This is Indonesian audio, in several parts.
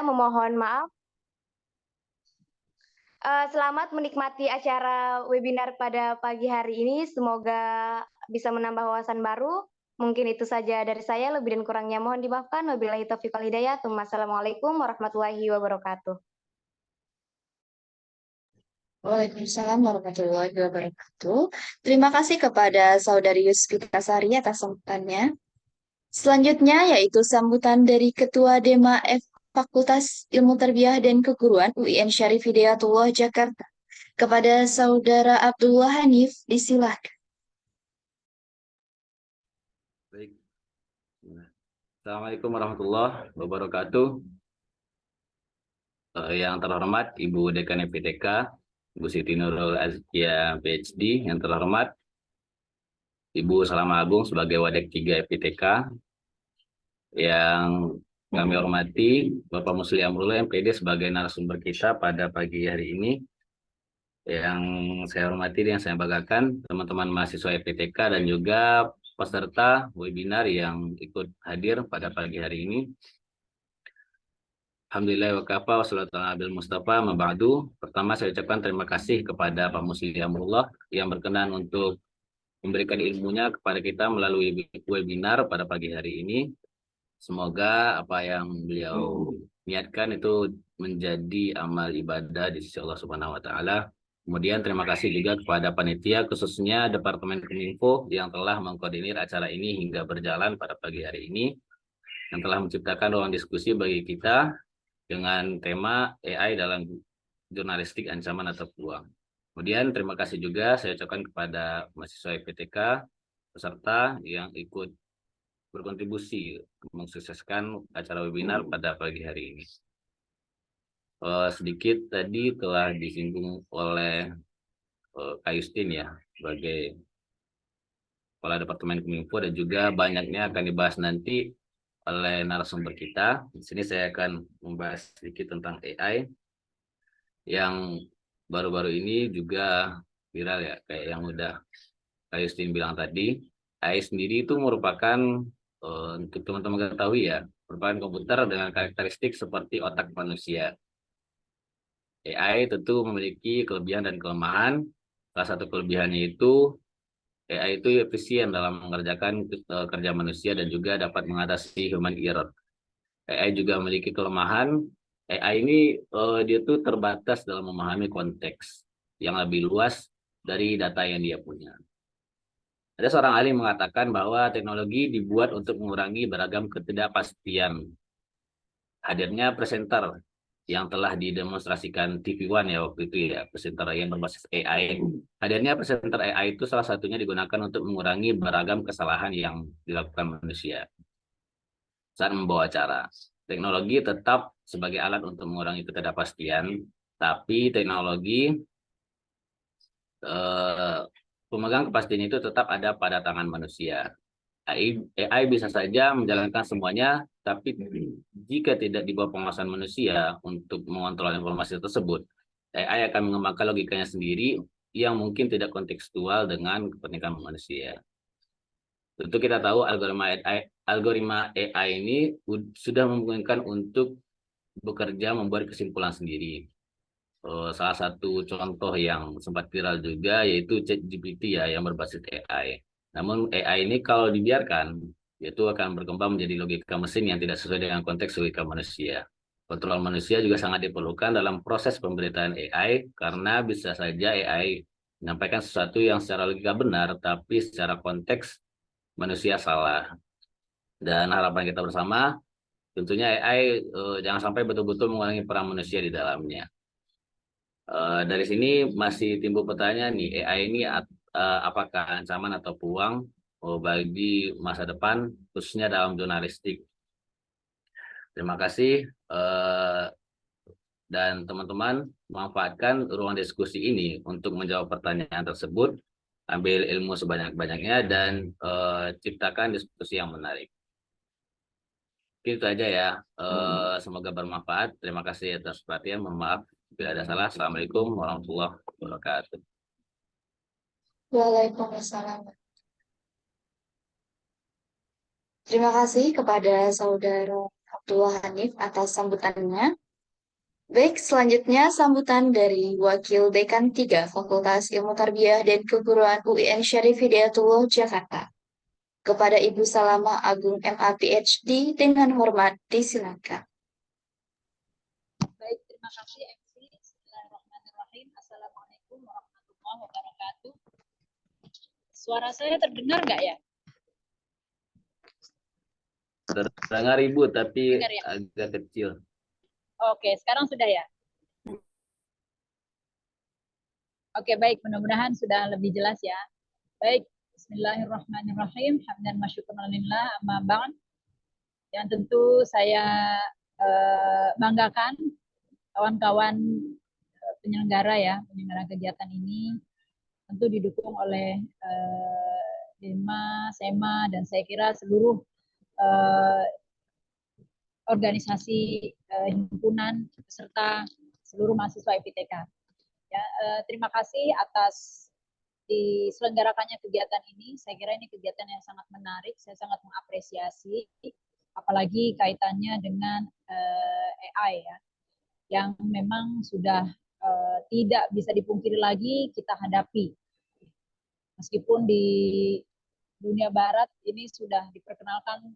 memohon maaf. Selamat menikmati acara webinar pada pagi hari ini. Semoga bisa menambah wawasan baru. Mungkin itu saja dari saya, lebih dan kurangnya mohon dimaafkan. Wabillahi taufiq wal hidayah. Wassalamualaikum warahmatullahi wabarakatuh. Waalaikumsalam warahmatullahi wabarakatuh. Terima kasih kepada Saudari Yusfika Sari atas sambutannya. Selanjutnya yaitu sambutan dari Ketua Dema F Fakultas Ilmu Tarbiyah dan Keguruan UIN Syarif Hidayatullah Jakarta. Kepada Saudara Abdullah Hanif, disilakan. Baik. Assalamualaikum warahmatullahi wabarakatuh. Yang terhormat Ibu Dekan FPTK, Ibu Siti Nurul Azkia PhD, yang terhormat Ibu Salama Agung sebagai Wadek 3 FPTK, yang kami hormati Bapak Musli Amrullah MPD sebagai narasumber kita pada pagi hari ini, yang saya hormati dan yang saya banggakan teman-teman mahasiswa FPTK dan juga peserta webinar yang ikut hadir pada pagi hari ini. Alhamdulillah wa kafa wassalatu ala nabil mustafa mabadu. Pertama saya ucapkan terima kasih kepada Pak Musli Amrullah yang berkenan untuk memberikan ilmunya kepada kita melalui webinar pada pagi hari ini. Semoga apa yang beliau niatkan itu menjadi amal ibadah di sisi Allah Subhanahu wa taala. Kemudian terima kasih juga kepada panitia khususnya Departemen Kominfo yang telah mengkoordinir acara ini hingga berjalan pada pagi hari ini, yang telah menciptakan ruang diskusi bagi kita dengan tema AI dalam jurnalistik ancaman atau peluang. Kemudian terima kasih juga saya ucapkan kepada mahasiswa IPTK peserta yang ikut berkontribusi mensukseskan acara webinar pada pagi hari ini. Sedikit tadi telah disinggung oleh Kak Justin ya sebagai Kepala Departemen Kominfo, dan juga banyaknya akan dibahas nanti oleh narasumber kita. Di sini saya akan membahas sedikit tentang AI yang baru-baru ini juga viral ya, kayak yang udah Kak Justin bilang tadi. AI sendiri itu merupakan, untuk teman-teman ketahui ya, merupakan komputer dengan karakteristik seperti otak manusia. AI tentu memiliki kelebihan dan kelemahan. Salah satu kelebihannya itu AI itu efisien dalam mengerjakan kerja manusia dan juga dapat mengatasi human error. AI juga memiliki kelemahan. AI ini dia tuh terbatas dalam memahami konteks yang lebih luas dari data yang dia punya. Ada seorang ahli mengatakan bahwa teknologi dibuat untuk mengurangi beragam ketidakpastian. Hadirnya presenter yang telah didemonstrasikan TV One ya waktu itu ya, presenter yang berbasis AI. Hadirnya presenter AI itu salah satunya digunakan untuk mengurangi beragam kesalahan yang dilakukan manusia saat membawa acara. Teknologi tetap sebagai alat untuk mengurangi ketidakpastian, tapi teknologi pemegang kepastian itu tetap ada pada tangan manusia. AI bisa saja menjalankan semuanya, tapi jika tidak di bawah pengawasan manusia untuk mengontrol informasi tersebut, AI akan mengembangkan logikanya sendiri yang mungkin tidak kontekstual dengan kepentingan manusia. Tentu kita tahu algoritma AI ini sudah memungkinkan untuk bekerja membuat kesimpulan sendiri. Salah satu contoh yang sempat viral juga yaitu ChatGPT ya yang berbasis AI. Namun AI ini kalau dibiarkan itu akan berkembang menjadi logika mesin yang tidak sesuai dengan konteks logika manusia. Kontrol manusia juga sangat diperlukan dalam proses pemberitaan AI karena bisa saja AI menyampaikan sesuatu yang secara logika benar tapi secara konteks manusia salah. Dan harapan kita bersama tentunya AI jangan sampai betul-betul mengurangi peran manusia di dalamnya. Dari sini masih timbul pertanyaan nih, AI ini apakah ancaman atau peluang bagi masa depan, khususnya dalam jurnalistik. Terima kasih, dan teman-teman manfaatkan ruang diskusi ini untuk menjawab pertanyaan tersebut, ambil ilmu sebanyak-banyaknya, dan ciptakan diskusi yang menarik. Itu aja ya, semoga bermanfaat. Terima kasih atas perhatian, mohon maaf bila ada salah. Assalamualaikum warahmatullahi wabarakatuh. Waalaikumsalam. Terima kasih kepada Saudara Ketua Hanif atas sambutannya. Baik, selanjutnya sambutan dari Wakil Dekan 3 Fakultas Ilmu Tarbiyah dan Keguruan UIN Syarif Hidayatullah Jakarta. Kepada Ibu Salama Agung MA PhD dengan hormat disilakan. Baik, terima kasih MC. Bismillahirrahmanirrahim. Assalamualaikum warahmatullahi wabarakatuh. Suara saya terdengar nggak ya? Terdengar Ibu, tapi Dengar ya? agak kecil. Oke, sekarang sudah ya? Oke, baik. Mudah-mudahan sudah lebih jelas ya. Baik, Bismillahirrahmanirrahim. Hamdan masyukuran lillah, amma ba'd. Yang tentu saya banggakan kawan-kawan penyelenggara ya, penyelenggara kegiatan ini tentu didukung oleh DEMA, SEMA, dan saya kira seluruh organisasi himpunan serta seluruh mahasiswa FITK. Ya, terima kasih atas diselenggarakannya kegiatan ini. Saya kira ini kegiatan yang sangat menarik. Saya sangat mengapresiasi, apalagi kaitannya dengan AI ya, yang memang sudah tidak bisa dipungkiri lagi kita hadapi. Meskipun di dunia barat ini sudah diperkenalkan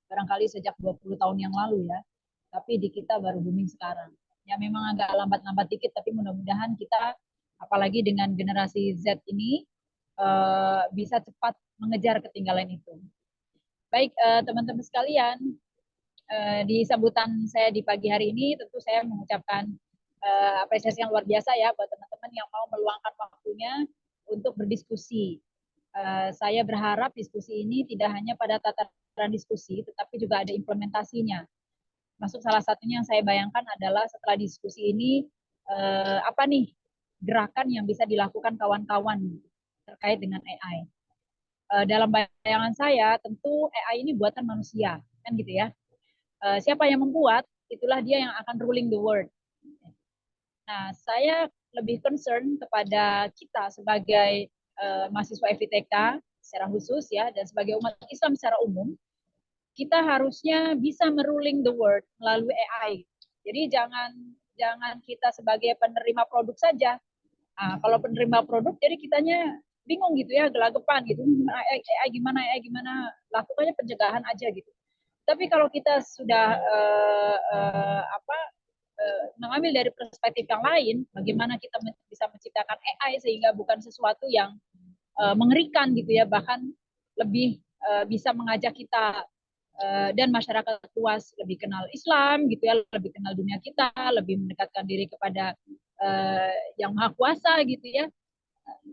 barangkali sejak 20 tahun yang lalu ya, tapi di kita baru booming sekarang. Ya memang agak lambat-lambat dikit, tapi mudah-mudahan kita, apalagi dengan generasi Z ini, bisa cepat mengejar ketinggalan itu. Baik, teman-teman sekalian, di sambutan saya di pagi hari ini, tentu saya mengucapkan apresiasi yang luar biasa ya buat teman-teman yang mau meluangkan waktunya untuk berdiskusi. Saya berharap diskusi ini tidak hanya pada tataran diskusi, tetapi juga ada implementasinya. Masuk salah satunya yang saya bayangkan adalah setelah diskusi ini, apa nih gerakan yang bisa dilakukan kawan-kawan terkait dengan AI. Dalam bayangan saya, tentu AI ini buatan manusia, kan gitu ya. Siapa yang membuat, itulah dia yang akan ruling the world. Nah, saya lebih concern kepada kita sebagai mahasiswa FITK secara khusus ya, dan sebagai umat Islam secara umum, kita harusnya bisa meruling the world melalui AI. Jadi jangan kita sebagai penerima produk saja. Nah, kalau penerima produk, jadi kitanya bingung gitu ya, gelagapan gitu. AI gimana, lakukannya pencegahan aja gitu. Tapi kalau kita sudah mengambil dari perspektif yang lain, bagaimana kita bisa menciptakan AI sehingga bukan sesuatu yang mengerikan gitu ya, bahkan lebih bisa mengajak kita dan masyarakat luas lebih kenal Islam gitu ya, lebih kenal dunia kita, lebih mendekatkan diri kepada yang Maha Kuasa gitu ya.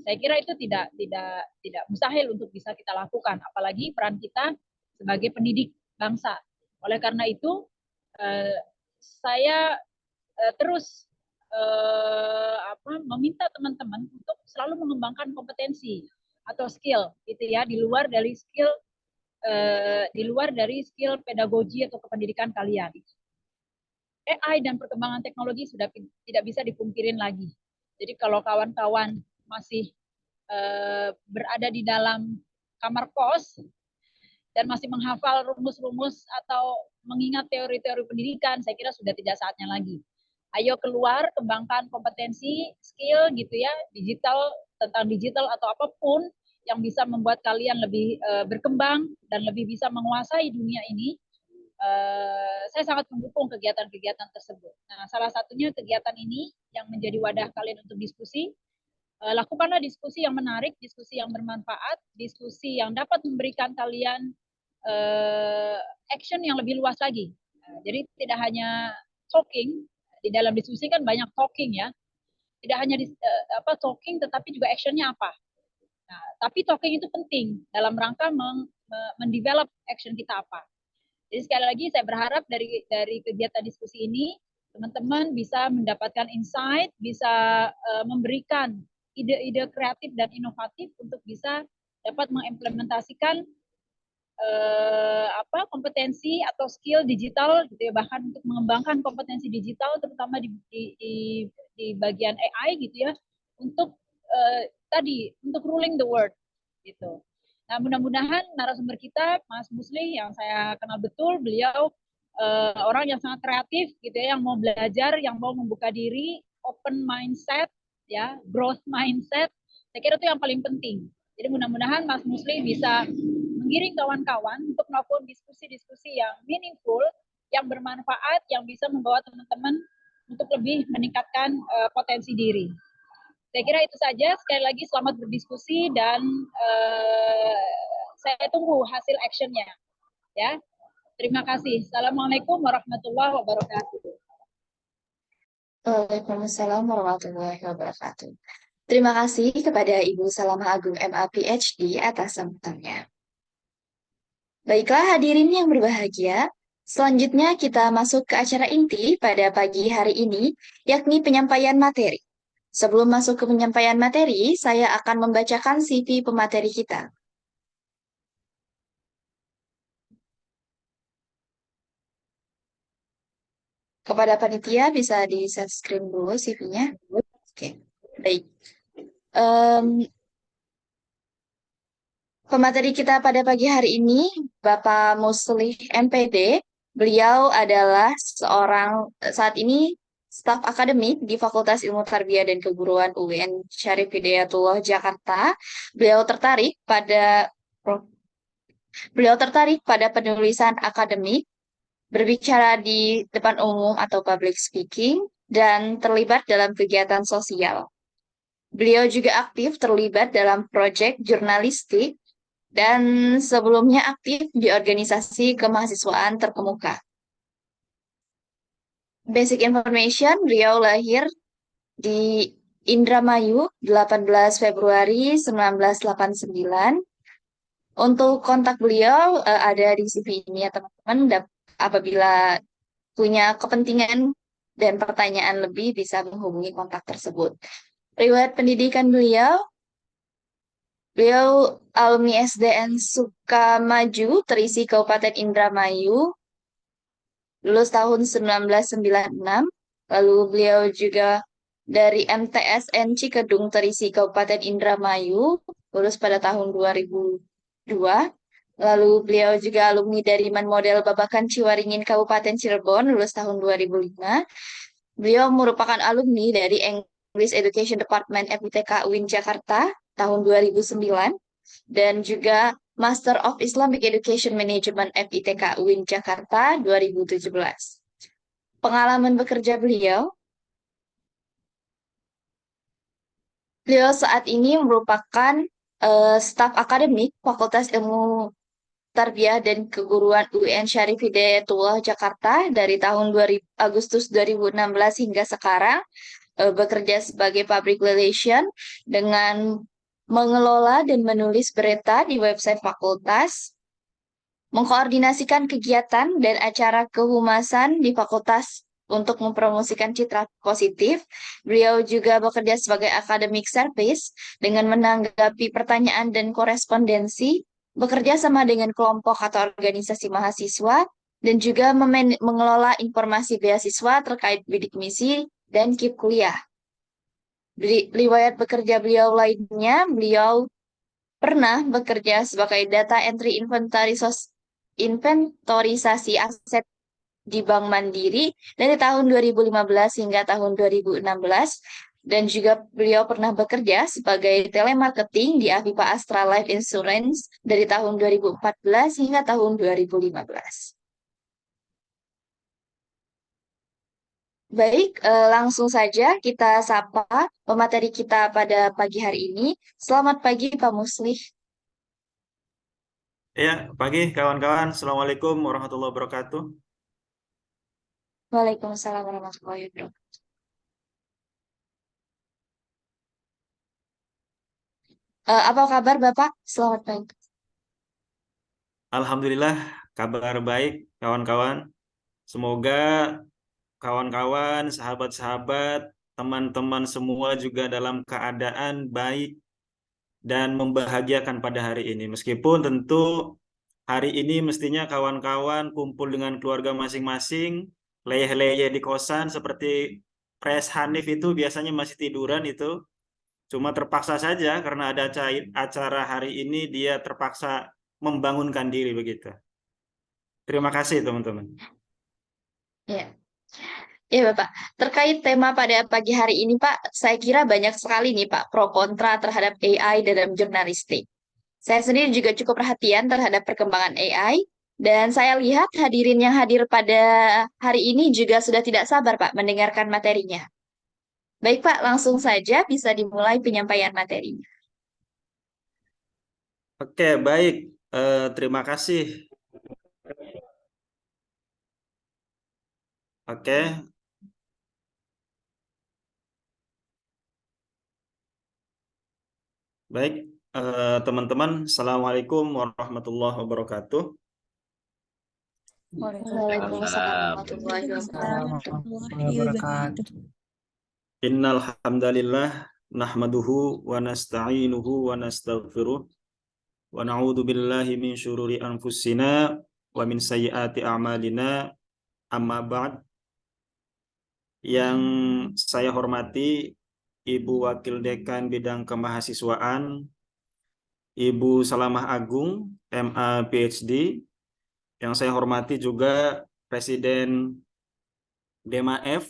Saya kira itu tidak mustahil untuk bisa kita lakukan, apalagi peran kita sebagai pendidik bangsa. Oleh karena itu saya terus meminta teman-teman untuk selalu mengembangkan kompetensi atau skill gitu ya, di luar dari skill pedagogi atau kependidikan kalian. AI dan perkembangan teknologi sudah tidak bisa dipungkirin lagi. Jadi kalau kawan-kawan masih berada di dalam kamar kos dan masih menghafal rumus-rumus atau mengingat teori-teori pendidikan, saya kira sudah tidak saatnya lagi. Ayo keluar, kembangkan kompetensi, skill gitu ya, tentang digital atau apapun yang bisa membuat kalian lebih berkembang dan lebih bisa menguasai dunia ini. Saya sangat mendukung kegiatan-kegiatan tersebut. Nah, salah satunya kegiatan ini yang menjadi wadah kalian untuk diskusi. Lakukanlah diskusi yang menarik, diskusi yang bermanfaat, diskusi yang dapat memberikan kalian action yang lebih luas lagi. Jadi tidak hanya talking, di dalam diskusi kan banyak talking ya. Tidak hanya talking, tetapi juga actionnya apa. Nah, tapi talking itu penting dalam rangka mendevelop action kita apa. Jadi sekali lagi saya berharap dari kegiatan diskusi ini teman-teman bisa mendapatkan insight, bisa memberikan ide-ide kreatif dan inovatif untuk bisa dapat mengimplementasikan kompetensi atau skill digital gitu ya, bahkan untuk mengembangkan kompetensi digital terutama di bagian AI gitu ya, untuk untuk ruling the world gitu. Nah, mudah-mudahan narasumber kita Mas Musli yang saya kenal betul, beliau orang yang sangat kreatif gitu ya, yang mau belajar, yang mau membuka diri, open mindset, ya, growth mindset. Saya kira itu yang paling penting. Jadi mudah-mudahan Mas Musli bisa mengiring kawan-kawan untuk melakukan diskusi-diskusi yang meaningful, yang bermanfaat, yang bisa membawa teman-teman untuk lebih meningkatkan potensi diri. Saya kira itu saja. Sekali lagi selamat berdiskusi dan saya tunggu hasil actionnya. Ya, terima kasih. Assalamualaikum warahmatullahi wabarakatuh. Waalaikumsalam warahmatullahi wabarakatuh. Terima kasih kepada Ibu Salamah Agung MA PhD atas sambutannya. Baiklah hadirin yang berbahagia, selanjutnya kita masuk ke acara inti pada pagi hari ini, yakni penyampaian materi. Sebelum masuk ke penyampaian materi, saya akan membacakan CV pemateri kita. Kepada panitia bisa di-share screen dulu CV-nya. Oke, baik. Pemateri kita pada pagi hari ini, Bapak Muslih MPD. Beliau adalah saat ini staf akademik di Fakultas Ilmu Tarbiyah dan Keguruan UIN Syarif Hidayatullah Jakarta. Beliau tertarik pada penulisan akademik, berbicara di depan umum atau public speaking, dan terlibat dalam kegiatan sosial. Beliau juga aktif terlibat dalam proyek jurnalistik dan sebelumnya aktif di organisasi kemahasiswaan terkemuka. Basic information, beliau lahir di Indramayu 18 Februari 1989. Untuk kontak beliau ada di CV ini ya teman-teman. Apabila punya kepentingan dan pertanyaan lebih bisa menghubungi kontak tersebut. Riwayat pendidikan beliau alumni SDN Sukamaju, Terisi Kabupaten Indramayu, lulus tahun 1996. Lalu beliau juga dari MTSN Cikedung, Terisi Kabupaten Indramayu, lulus pada tahun 2002. Lalu beliau juga alumni dari Man Model Babakan Ciwaringin Kabupaten Cirebon, lulus tahun 2005. Beliau merupakan alumni dari English Education Department FITK UIN Jakarta tahun 2009 dan juga Master of Islamic Education Management FITK UIN Jakarta 2017. Pengalaman bekerja beliau saat ini merupakan staf akademik Fakultas Ilmu Tarbiyah dan Keguruan UIN Syarif Hidayatullah Jakarta dari tahun Agustus 2016 hingga sekarang, bekerja sebagai public relation dengan mengelola dan menulis berita di website fakultas, mengkoordinasikan kegiatan dan acara kehumasan di fakultas untuk mempromosikan citra positif. Beliau juga bekerja sebagai academic service dengan menanggapi pertanyaan dan korespondensi, bekerja sama dengan kelompok atau organisasi mahasiswa, dan juga mengelola informasi beasiswa terkait bidik misi dan KIP kuliah. Riwayat bekerja beliau lainnya, beliau pernah bekerja sebagai data entry inventarisasi aset di Bank Mandiri dari tahun 2015 hingga tahun 2016. Dan juga beliau pernah bekerja sebagai telemarketing di Aviva Astra Life Insurance dari tahun 2014 hingga tahun 2015. Baik, langsung saja kita sapa pemateri kita pada pagi hari ini. Selamat pagi Pak Muslih. Ya, pagi kawan-kawan. Assalamualaikum warahmatullahi wabarakatuh. Waalaikumsalam warahmatullahi wabarakatuh. Apa kabar Bapak? Selamat pagi. Alhamdulillah, kabar baik kawan-kawan. Semoga kawan-kawan, sahabat-sahabat, teman-teman semua juga dalam keadaan baik dan membahagiakan pada hari ini. Meskipun tentu hari ini mestinya kawan-kawan kumpul dengan keluarga masing-masing, leyeh-leyeh di kosan seperti Pres Hanif itu biasanya masih tiduran itu. Cuma terpaksa saja karena ada acara hari ini dia terpaksa membangunkan diri begitu. Terima kasih teman-teman. Ya. Ya, Bapak. Terkait tema pada pagi hari ini, Pak, saya kira banyak sekali nih, Pak, pro kontra terhadap AI dalam jurnalistik. Saya sendiri juga cukup perhatian terhadap perkembangan AI, dan saya lihat hadirin yang hadir pada hari ini juga sudah tidak sabar, Pak, mendengarkan materinya. Baik, Pak, langsung saja bisa dimulai penyampaian materinya. Oke, baik. Terima kasih. Oke. Baik, teman-teman. Assalamualaikum warahmatullahi wabarakatuh. Waalaikumsalam Waalaikumsalam. warahmatullahi wabarakatuh. Innal hamdalillah nahmaduhu wa nasta'inuhu wa nastaghfiruh wa na'udzu billahi min syururi anfusina wa min sayyiati a'malina. Amma ba'd. Yang saya hormati Ibu Wakil Dekan Bidang Kemahasiswaan, Ibu Salamah Agung, MA PhD. Yang saya hormati juga Presiden DEMAF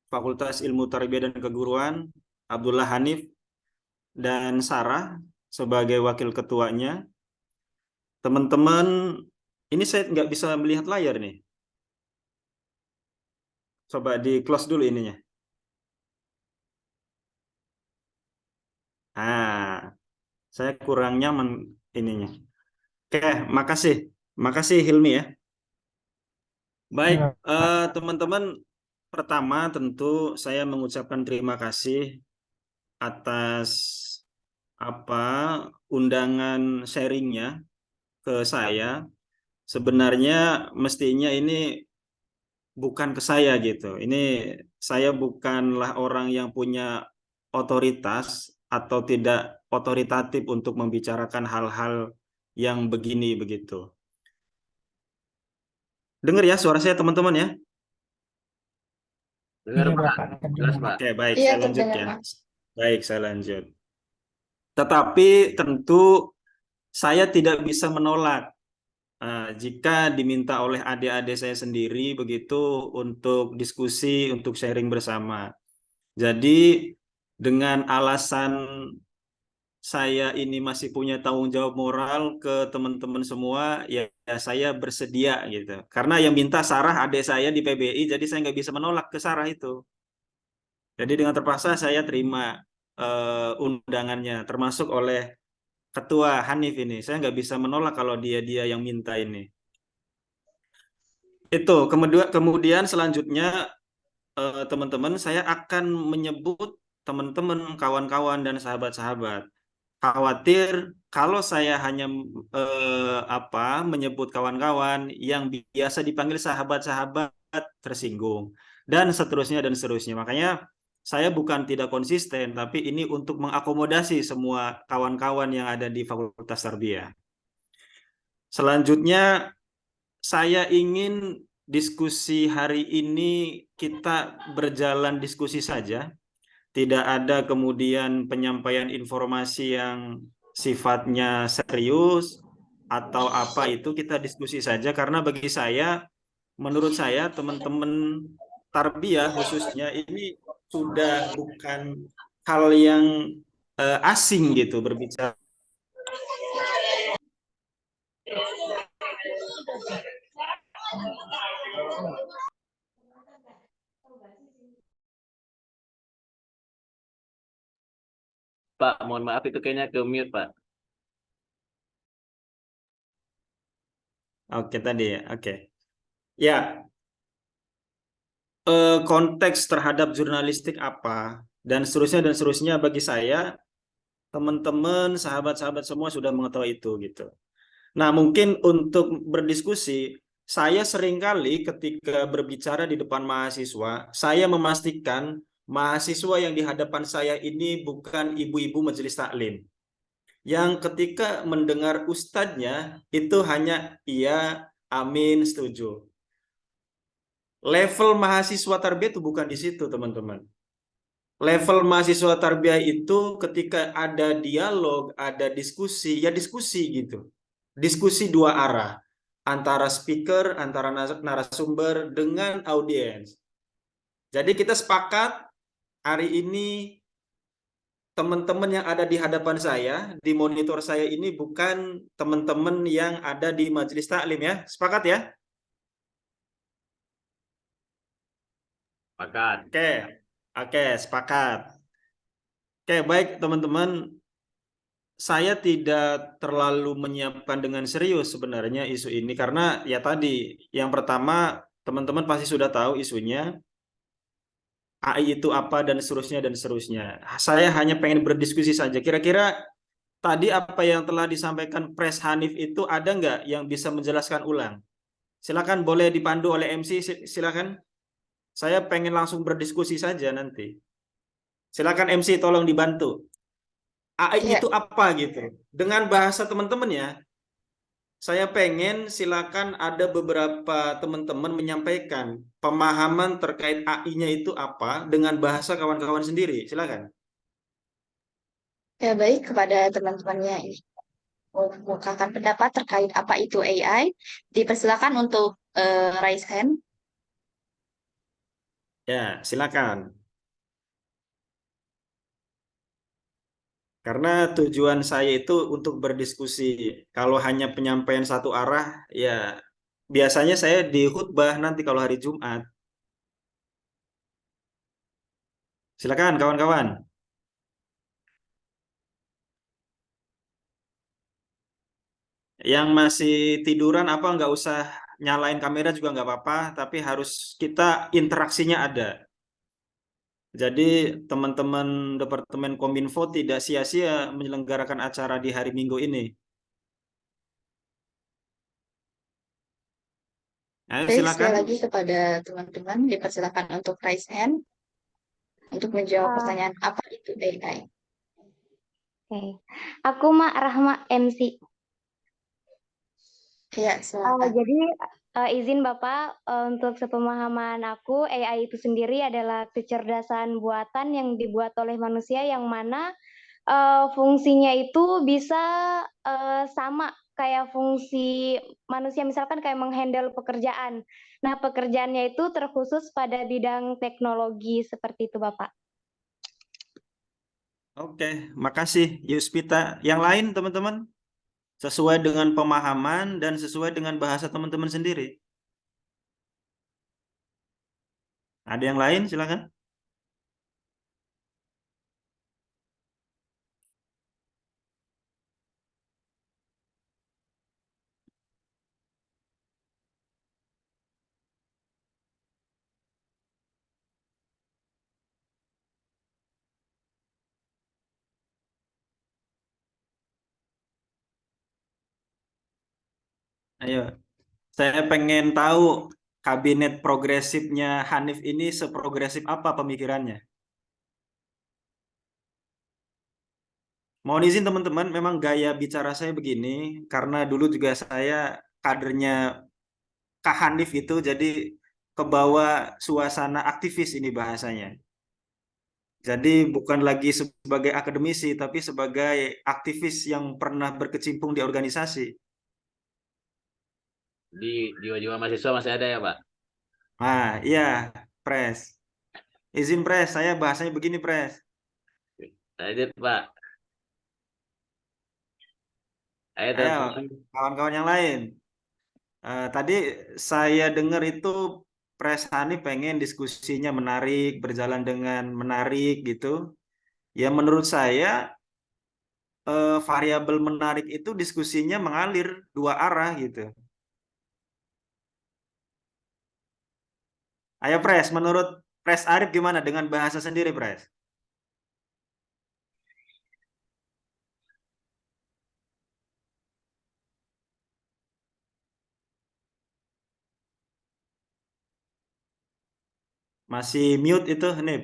Fakultas Ilmu Tarbiyah dan Keguruan, Abdullah Hanif, dan Sarah sebagai wakil ketuanya. Teman-teman, ini saya nggak bisa melihat layar nih. Coba di close dulu ininya. Saya kurang nyaman ininya. Oke, makasih. Makasih Hilmi ya. Baik, teman-teman, pertama tentu saya mengucapkan terima kasih atas undangan sharingnya ke saya. Sebenarnya mestinya ini bukan ke saya gitu. Ini saya bukanlah orang yang punya otoritas atau tidak otoritatif untuk membicarakan hal-hal yang begini begitu. Dengar ya suara saya teman-teman ya. Dengar Pak, jelas Pak. Oke, baik, Iya, saya lanjut terdengar, ya. Pak. Baik, saya lanjut. Tetapi tentu saya tidak bisa menolak jika diminta oleh adik-adik saya sendiri begitu untuk diskusi, untuk sharing bersama. Jadi dengan alasan saya ini masih punya tanggung jawab moral ke teman-teman semua, ya saya bersedia gitu. Karena yang minta Sarah adik saya di PBI, jadi saya nggak bisa menolak ke Sarah itu. Jadi dengan terpaksa saya terima undangannya, termasuk oleh Ketua Hanif ini. Saya nggak bisa menolak kalau dia yang minta ini. Itu kemudian selanjutnya teman-teman, saya akan menyebut teman-teman, kawan-kawan dan sahabat-sahabat. Khawatir kalau saya hanya menyebut kawan-kawan yang biasa dipanggil sahabat-sahabat tersinggung dan seterusnya. Makanya saya bukan tidak konsisten, tapi ini untuk mengakomodasi semua kawan-kawan yang ada di Fakultas Tarbiyah. Selanjutnya saya ingin diskusi hari ini kita berjalan diskusi saja. Tidak ada kemudian penyampaian informasi yang sifatnya serius atau apa, itu kita diskusi saja. Karena bagi saya, menurut saya teman-teman tarbiyah khususnya ini sudah bukan hal yang asing gitu berbicara. Pak, mohon maaf itu kayaknya ke mute Pak. Oke tadi ya, oke. Ya, konteks terhadap jurnalistik apa dan seterusnya bagi saya, teman-teman, sahabat-sahabat semua sudah mengetahui itu gitu. Nah, mungkin untuk berdiskusi, saya seringkali ketika berbicara di depan mahasiswa, saya memastikan mahasiswa yang di hadapan saya ini bukan ibu-ibu majelis taklim. Yang ketika mendengar ustadznya itu hanya iya, amin, setuju. Level mahasiswa tarbiyah itu bukan di situ, teman-teman. Level mahasiswa tarbiyah itu ketika ada dialog, ada diskusi, ya diskusi gitu. Diskusi dua arah. antara speaker, antara narasumber dengan audiens. Jadi kita sepakat hari ini teman-teman yang ada di hadapan saya, di monitor saya ini bukan teman-teman yang ada di majelis taklim ya. Sepakat ya? Sepakat. Oke. Oke, sepakat. Oke, baik teman-teman. Saya tidak terlalu menyiapkan dengan serius sebenarnya isu ini karena ya tadi yang pertama teman-teman pasti sudah tahu isunya AI itu apa dan seterusnya dan seterusnya. Saya hanya pengen berdiskusi saja. Kira-kira tadi apa yang telah disampaikan Pres Hanif itu ada nggak yang bisa menjelaskan ulang? Silakan boleh dipandu oleh MC, silakan. Saya pengen langsung berdiskusi saja nanti. Silakan MC tolong dibantu. AI Ya, itu apa gitu? Dengan bahasa teman-teman ya. Saya pengen silakan ada beberapa teman-teman menyampaikan pemahaman terkait AI-nya itu apa dengan bahasa kawan-kawan sendiri. Silakan. ya baik kepada teman-temannya ini mengemukakan pendapat terkait apa itu AI. Dipersilakan untuk raise hand. Ya, silakan. Karena tujuan saya itu untuk berdiskusi. Kalau hanya penyampaian satu arah, ya biasanya saya di khutbah nanti kalau hari Jumat. Silakan kawan-kawan. Yang masih tiduran apa nggak usah nyalain kamera juga nggak apa-apa, tapi harus kita interaksinya ada. Jadi teman-teman Departemen Kominfo tidak sia-sia menyelenggarakan acara di hari Minggu ini. Ayo Baik, sekali silakan. lagi kepada teman-teman dipersilakan untuk raise hand untuk menjawab Ah, pertanyaan apa itu AI. Oke, aku Mak Rahma MC. Ya, silakan. Jadi izin Bapak, untuk sepemahaman aku, AI itu sendiri adalah kecerdasan buatan yang dibuat oleh manusia yang mana fungsinya itu bisa sama kayak fungsi manusia, misalkan kayak menghandle pekerjaan. Nah, pekerjaannya itu terkhusus pada bidang teknologi seperti itu, Bapak. Oke, makasih Yuspita. Yang lain teman-teman? Sesuai dengan pemahaman dan sesuai dengan bahasa teman-teman sendiri. Ada yang lain? Silakan. Ayo, saya pengen tahu kabinet progresifnya Hanif ini seprogresif apa pemikirannya. Mohon izin teman-teman, memang gaya bicara saya begini karena dulu juga saya kadernya Kak Hanif itu, jadi kebawa suasana aktivis ini bahasanya. Jadi bukan lagi sebagai akademisi, tapi sebagai aktivis yang pernah berkecimpung di organisasi. Di jiwa-jiwa mahasiswa masih ada ya, Pak? Nah, iya, Pres. Izin Pres, saya bahasanya begini Pres. Lanjut, Pak. Ayo, Ayo, teman-teman. kawan-kawan yang lain. Tadi saya dengar itu Pres Hani pengen diskusinya menarik, berjalan dengan menarik gitu. Ya menurut saya variabel menarik itu diskusinya mengalir dua arah gitu. Ayo Pres, menurut Pres Arif gimana dengan bahasa sendiri Pres? Masih mute itu Hanif?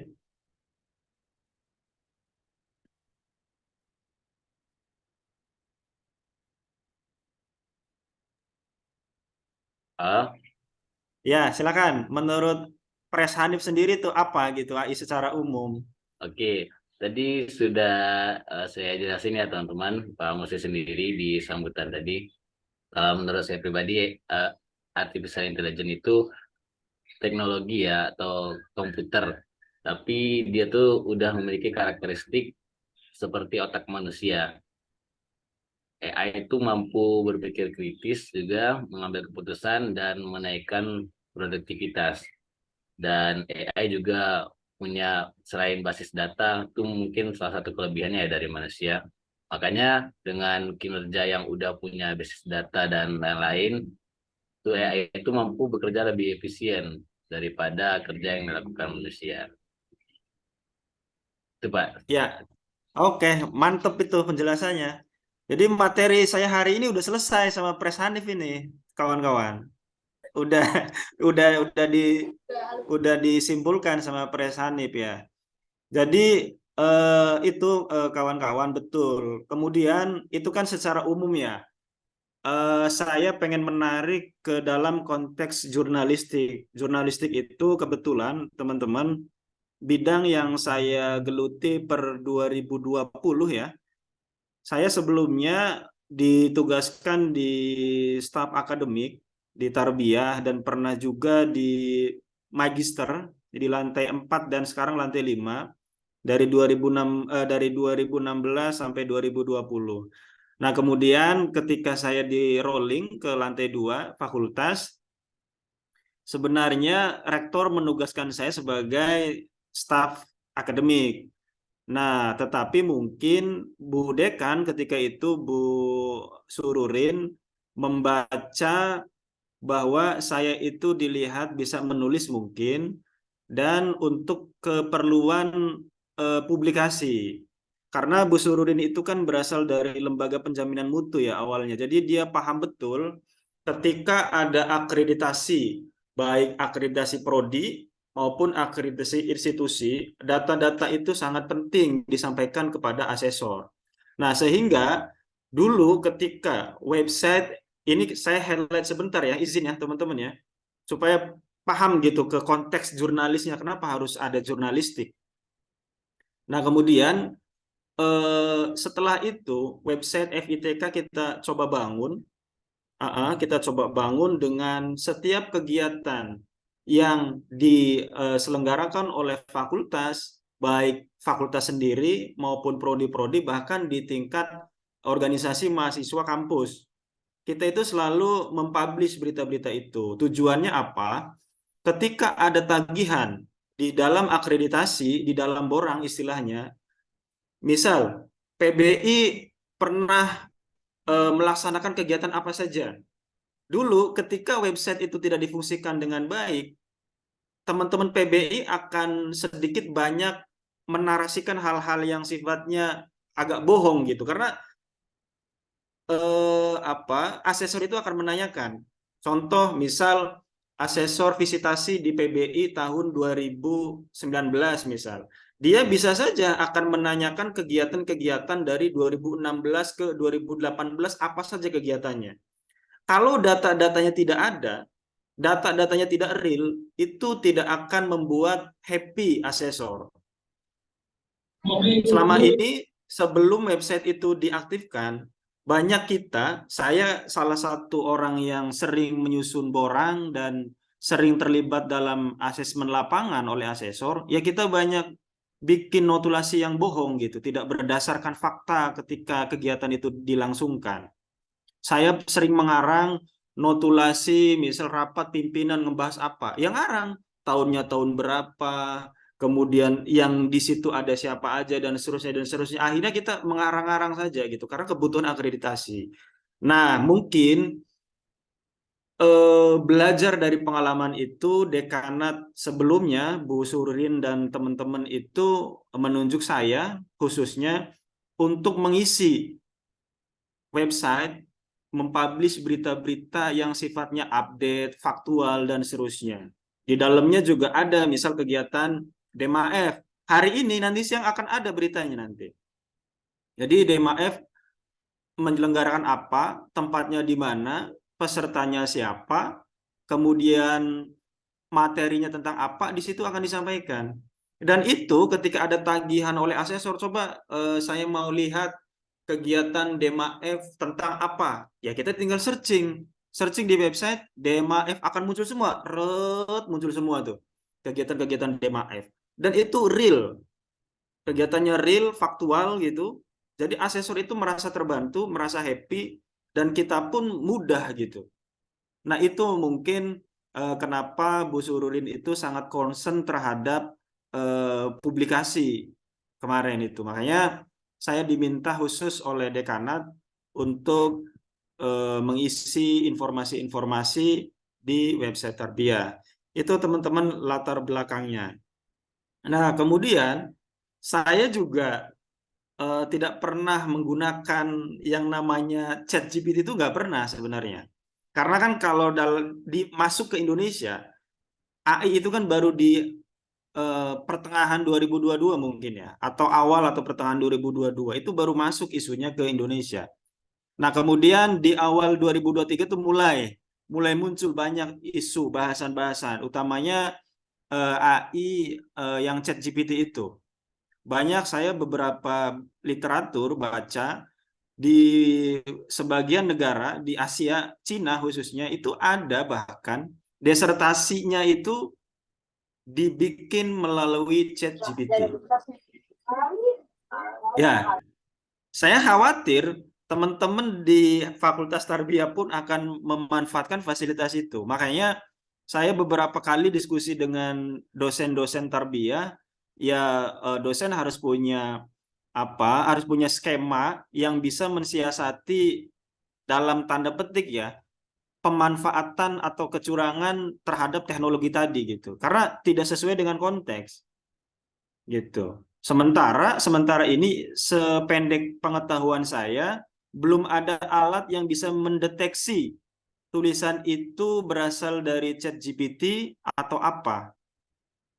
Oh, Ya silakan. Menurut Pres Hanif sendiri itu apa gitu AI secara umum? oke. Tadi sudah saya jelasin ya, teman-teman, Pak Musi sendiri di sambutan tadi. Kalau menurut saya pribadi, artificial intelligence itu teknologi ya atau komputer, tapi dia tuh udah memiliki karakteristik seperti otak manusia. AI itu mampu berpikir kritis juga, mengambil keputusan dan menaikkan produktivitas. Dan AI juga punya selain basis data itu mungkin salah satu kelebihannya ya dari manusia. Makanya dengan kinerja yang udah punya basis data dan lain-lain, itu AI itu mampu bekerja lebih efisien daripada kerja yang dilakukan manusia. Itu Pak. Ya, oke, mantep itu penjelasannya. Jadi materi saya hari ini udah selesai sama Pres Hanif ini, kawan-kawan. Udah udah disimpulkan sama Pres Hanif ya. Jadi itu kawan-kawan betul. Kemudian itu kan secara umum ya. Saya pengen menarik ke dalam konteks jurnalistik. Jurnalistik itu kebetulan teman-teman bidang yang saya geluti per 2020 ya. Saya sebelumnya ditugaskan di staf akademik di Tarbiyah dan pernah juga di Magister di lantai 4 dan sekarang lantai 5 dari 2016 sampai 2020. Nah, kemudian ketika saya di rolling ke lantai 2 fakultas, sebenarnya rektor menugaskan saya sebagai staf akademik. Nah, tetapi mungkin Bu Dekan ketika itu Bu Sururin membaca bahwa saya itu dilihat bisa menulis mungkin dan untuk keperluan publikasi. Karena Bu Sururin itu kan berasal dari lembaga penjaminan mutu ya awalnya. Jadi dia paham betul ketika ada akreditasi, baik akreditasi prodi maupun akreditasi institusi, data-data itu sangat penting disampaikan kepada asesor. Nah, sehingga dulu ketika website ini saya highlight sebentar ya, izin ya teman-teman ya, supaya paham gitu ke konteks jurnalisnya, kenapa harus ada jurnalistik. Nah, kemudian setelah itu website FITK kita coba bangun, dengan setiap kegiatan yang diselenggarakan oleh fakultas, baik fakultas sendiri maupun prodi-prodi, bahkan di tingkat organisasi mahasiswa kampus. Kita itu selalu mempublish berita-berita itu. Tujuannya apa? Ketika ada tagihan di dalam akreditasi, di dalam borang istilahnya, misal PBI pernah melaksanakan kegiatan apa saja. Dulu ketika website itu tidak difungsikan dengan baik, teman-teman PBI akan sedikit banyak menarasikan hal-hal yang sifatnya agak bohong gitu. Karena asesor itu akan menanyakan. Contoh misal asesor visitasi di PBI tahun 2019 misal. Dia bisa saja akan menanyakan kegiatan-kegiatan dari 2016 ke 2018 apa saja kegiatannya. Kalau data-datanya tidak ada, data-datanya tidak real, itu tidak akan membuat happy asesor. Selama ini sebelum website itu diaktifkan, banyak saya salah satu orang yang sering menyusun borang dan sering terlibat dalam asesmen lapangan oleh asesor, ya kita banyak bikin notulasi yang bohong gitu, tidak berdasarkan fakta ketika kegiatan itu dilangsungkan. Saya sering mengarang notulasi, misal rapat pimpinan ngebahas apa, yang ngarang tahunnya tahun berapa, kemudian yang di situ ada siapa aja dan seterusnya dan seterusnya. Akhirnya kita mengarang-arang saja gitu karena kebutuhan akreditasi. Nah, mungkin belajar dari pengalaman itu, dekanat sebelumnya Bu Surin dan teman-teman itu menunjuk saya khususnya untuk mengisi website, mempublish berita-berita yang sifatnya update, faktual dan seterusnya. Di dalamnya juga ada misal kegiatan DMAF. Hari ini nanti siang akan ada beritanya nanti. Jadi DMAF menyelenggarakan apa, tempatnya di mana, pesertanya siapa, kemudian materinya tentang apa, di situ akan disampaikan. Dan itu ketika ada tagihan oleh asesor, coba saya mau lihat kegiatan DMAF tentang apa? Ya kita tinggal searching di website DMAF akan muncul semua, muncul semua tuh kegiatan-kegiatan DMAF. Dan itu real, kegiatannya real, faktual gitu. Jadi asesor itu merasa terbantu, merasa happy, dan kita pun mudah gitu. Nah itu mungkin kenapa Bu Surulin itu sangat concern terhadap publikasi kemarin itu. Makanya saya diminta khusus oleh dekanat untuk mengisi informasi-informasi di website Tarbiyah. Itu teman-teman latar belakangnya. Nah, kemudian saya juga tidak pernah menggunakan yang namanya ChatGPT, itu nggak pernah sebenarnya. Karena kan kalau masuk ke Indonesia, AI itu kan baru di pertengahan 2022 mungkin ya, atau awal atau pertengahan 2022 itu baru masuk isunya ke Indonesia. Nah, kemudian di awal 2023 itu mulai muncul banyak isu, bahasan-bahasan, utamanya AI yang ChatGPT itu. Banyak saya beberapa literatur baca di sebagian negara di Asia, Cina khususnya, itu ada bahkan disertasinya itu dibikin melalui ChatGPT. Ya, saya khawatir teman-teman di Fakultas Tarbiyah pun akan memanfaatkan fasilitas itu. Makanya saya beberapa kali diskusi dengan dosen-dosen Tarbiyah, ya dosen harus punya harus punya skema yang bisa mensiasati dalam tanda petik ya pemanfaatan atau kecurangan terhadap teknologi tadi gitu. Karena tidak sesuai dengan konteks gitu. Sementara ini sependek pengetahuan saya belum ada alat yang bisa mendeteksi tulisan itu berasal dari ChatGPT atau apa.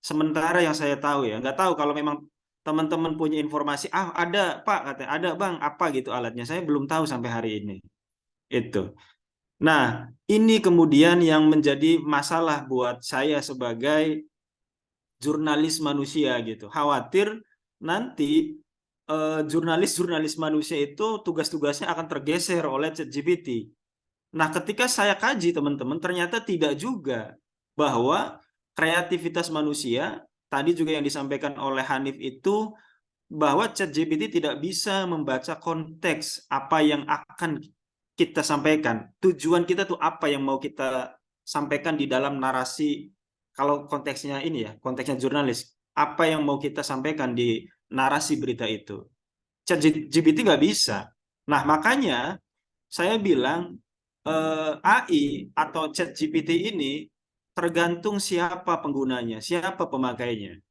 Sementara yang saya tahu ya, nggak tahu kalau memang teman-teman punya informasi, ada Pak, katanya ada Bang, apa gitu alatnya. Saya belum tahu sampai hari ini. Itu. Nah, ini kemudian yang menjadi masalah buat saya sebagai jurnalis manusia gitu. Khawatir nanti jurnalis-jurnalis manusia itu tugas-tugasnya akan tergeser oleh ChatGPT. Nah, ketika saya kaji teman-teman, ternyata tidak juga, bahwa kreativitas manusia, tadi juga yang disampaikan oleh Hanif itu, bahwa ChatGPT tidak bisa membaca konteks apa yang akan kita sampaikan. Tujuan kita tuh apa yang mau kita sampaikan di dalam narasi, kalau konteksnya ini ya, konteksnya jurnalis, apa yang mau kita sampaikan di narasi berita itu. ChatGPT nggak bisa. Nah, makanya saya bilang AI atau ChatGPT ini tergantung siapa penggunanya, siapa pemakainya.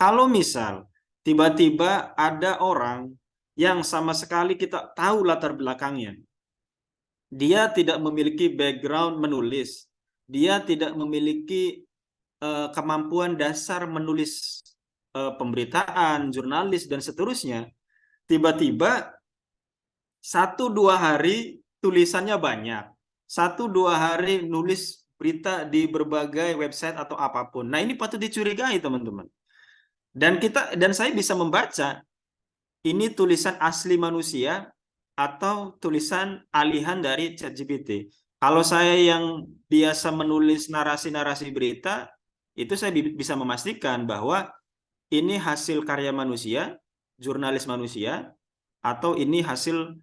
Kalau misal tiba-tiba ada orang yang sama sekali kita tahu latar belakangnya, dia tidak memiliki background menulis, dia tidak memiliki kemampuan dasar menulis pemberitaan, jurnalis, dan seterusnya, tiba-tiba 1-2 hari tulisannya banyak, 1-2 hari nulis berita di berbagai website atau apapun. Nah, ini patut dicurigai teman-teman. Dan saya bisa membaca ini tulisan asli manusia atau tulisan alihan dari ChatGPT. Kalau saya yang biasa menulis narasi-narasi berita, itu saya bisa memastikan bahwa ini hasil karya manusia, jurnalis manusia, atau ini hasil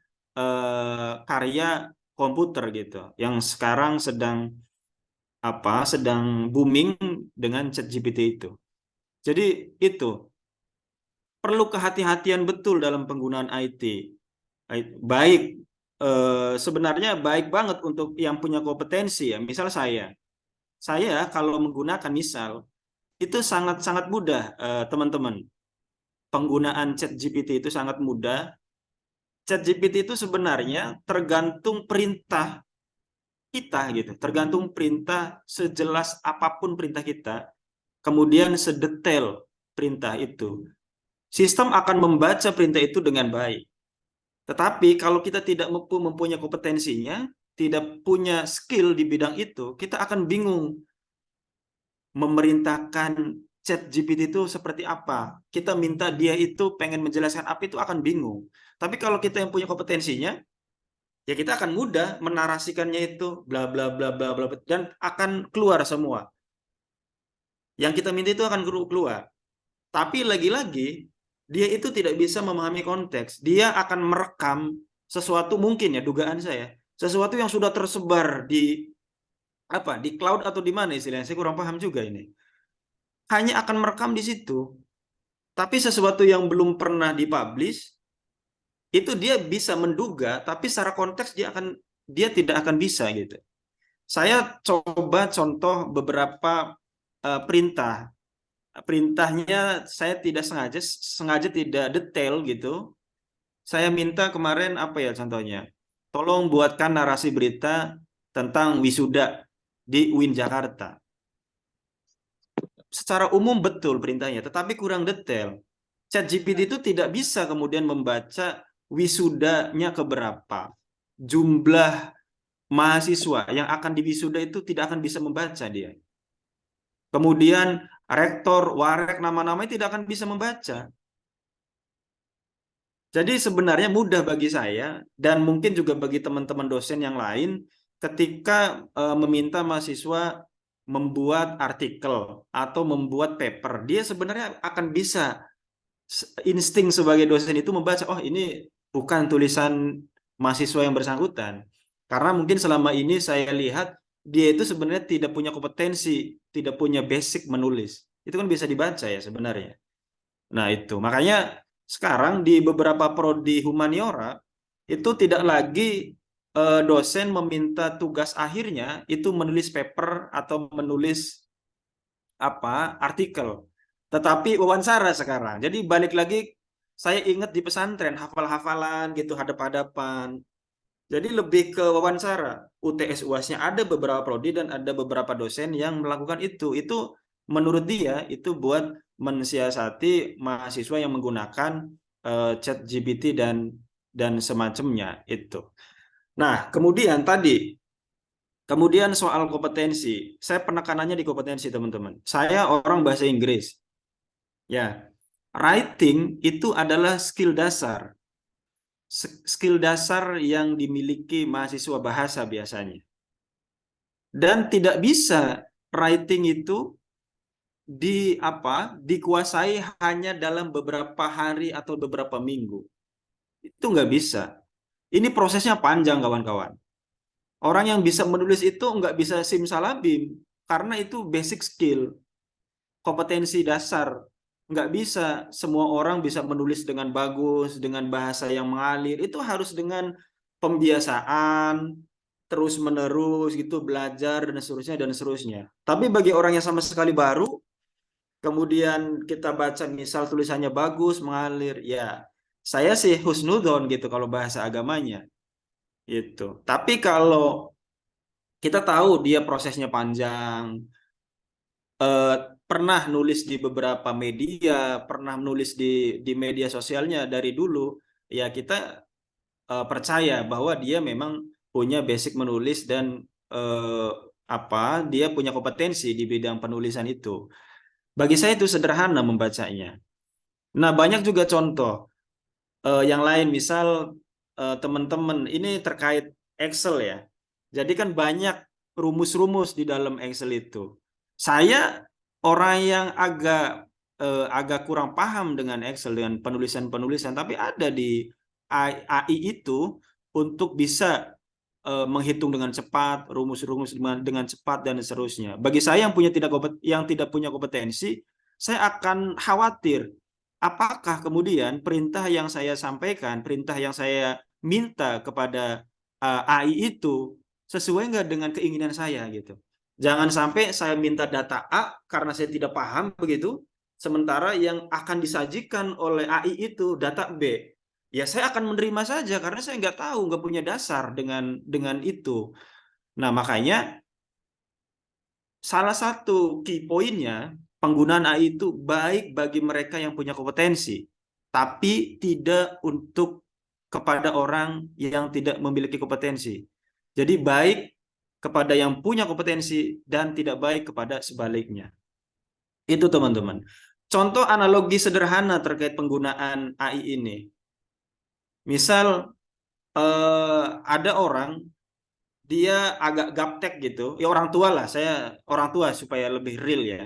karya komputer gitu, yang sekarang sedang booming dengan ChatGPT itu. Jadi itu perlu kehati-hatian betul dalam penggunaan IT. Baik, sebenarnya baik banget untuk yang punya kompetensi ya. Misal saya kalau menggunakan misal itu sangat-sangat mudah, teman-teman. Penggunaan ChatGPT itu sangat mudah. ChatGPT itu sebenarnya tergantung perintah kita gitu, tergantung perintah, sejelas apapun perintah kita, kemudian sedetail perintah itu. Sistem akan membaca perintah itu dengan baik. Tetapi kalau kita tidak mempunyai kompetensinya, tidak punya skill di bidang itu, kita akan bingung memerintahkan chat GPT itu seperti apa. Kita minta dia itu pengen menjelaskan apa itu akan bingung. Tapi kalau kita yang punya kompetensinya, ya kita akan mudah menarasikannya itu bla bla bla bla bla dan akan keluar semua. Yang kita minta itu akan keluar. Tapi lagi-lagi dia itu tidak bisa memahami konteks. Dia akan merekam sesuatu mungkin ya dugaan saya, sesuatu yang sudah tersebar di cloud atau di mana istilahnya. Saya kurang paham juga ini. Hanya akan merekam di situ. Tapi sesuatu yang belum pernah dipublish itu dia bisa menduga, tapi secara konteks dia tidak akan bisa gitu. Saya coba contoh beberapa perintah. Perintahnya saya tidak sengaja tidak detail gitu. Saya minta kemarin apa ya contohnya? Tolong buatkan narasi berita tentang wisuda di UIN Jakarta. Secara umum betul perintahnya, tetapi kurang detail. ChatGPT itu tidak bisa kemudian membaca wisudanya keberapa. Jumlah mahasiswa yang akan diwisuda itu tidak akan bisa membaca dia. Kemudian rektor, warek, nama-namanya tidak akan bisa membaca. Jadi sebenarnya mudah bagi saya dan mungkin juga bagi teman-teman dosen yang lain ketika meminta mahasiswa membuat artikel atau membuat paper, dia sebenarnya akan bisa insting sebagai dosen itu membaca, oh ini bukan tulisan mahasiswa yang bersangkutan. Karena mungkin selama ini saya lihat dia itu sebenarnya tidak punya kompetensi, tidak punya basic menulis. Itu kan bisa dibaca ya sebenarnya. Nah itu, makanya sekarang di beberapa prodi humaniora itu tidak lagi dosen meminta tugas akhirnya itu menulis paper atau menulis artikel, tetapi wawancara sekarang. Jadi balik lagi, saya ingat di pesantren hafal-hafalan gitu hadap-hadapan. Jadi lebih ke wawancara. UTS UAS-nya ada beberapa prodi dan ada beberapa dosen yang melakukan itu. Itu menurut dia itu buat mensiasati mahasiswa yang menggunakan ChatGPT dan semacamnya itu. Nah, kemudian soal kompetensi. Saya penekanannya di kompetensi, teman-teman. Saya orang bahasa Inggris. Ya, writing itu adalah skill dasar. Skill dasar yang dimiliki mahasiswa bahasa biasanya. Dan tidak bisa writing itu dikuasai hanya dalam beberapa hari atau beberapa minggu. Itu nggak bisa. Ini prosesnya panjang, kawan-kawan. Orang yang bisa menulis itu nggak bisa simsalabim, karena itu basic skill, kompetensi dasar. Nggak bisa semua orang bisa menulis dengan bagus, dengan bahasa yang mengalir. Itu harus dengan pembiasaan, terus-menerus gitu, belajar, dan seterusnya. Tapi bagi orang yang sama sekali baru, kemudian kita baca misal tulisannya bagus, mengalir, ya saya sih husnudon gitu kalau bahasa agamanya. Itu. Tapi kalau kita tahu dia prosesnya panjang, pernah nulis di beberapa media, pernah nulis di media sosialnya dari dulu, ya kita percaya bahwa dia memang punya basic menulis dan dia punya kompetensi di bidang penulisan itu. Bagi saya itu sederhana membacanya. Nah, banyak juga contoh yang lain, misal teman-teman ini terkait Excel ya. Jadi kan banyak rumus-rumus di dalam Excel itu. Saya orang yang agak kurang paham dengan Excel, dengan penulisan-penulisan, tapi ada di AI itu untuk bisa menghitung dengan cepat, rumus-rumus dengan cepat dan seterusnya. Bagi saya yang tidak punya kompetensi, saya akan khawatir apakah kemudian perintah yang saya sampaikan, perintah yang saya minta kepada AI itu sesuai nggak dengan keinginan saya gitu. Jangan sampai saya minta data A karena saya tidak paham begitu, sementara yang akan disajikan oleh AI itu data B. Ya saya akan menerima saja karena saya nggak tahu, nggak punya dasar dengan itu. Nah makanya salah satu key pointnya, penggunaan AI itu baik bagi mereka yang punya kompetensi, tapi tidak untuk kepada orang yang tidak memiliki kompetensi. Jadi baik kepada yang punya kompetensi dan tidak baik kepada sebaliknya. Itu teman-teman. Contoh analogi sederhana terkait penggunaan AI ini. Misal ada orang dia agak gaptek gitu. Ya orang tua lah, saya orang tua supaya lebih real ya.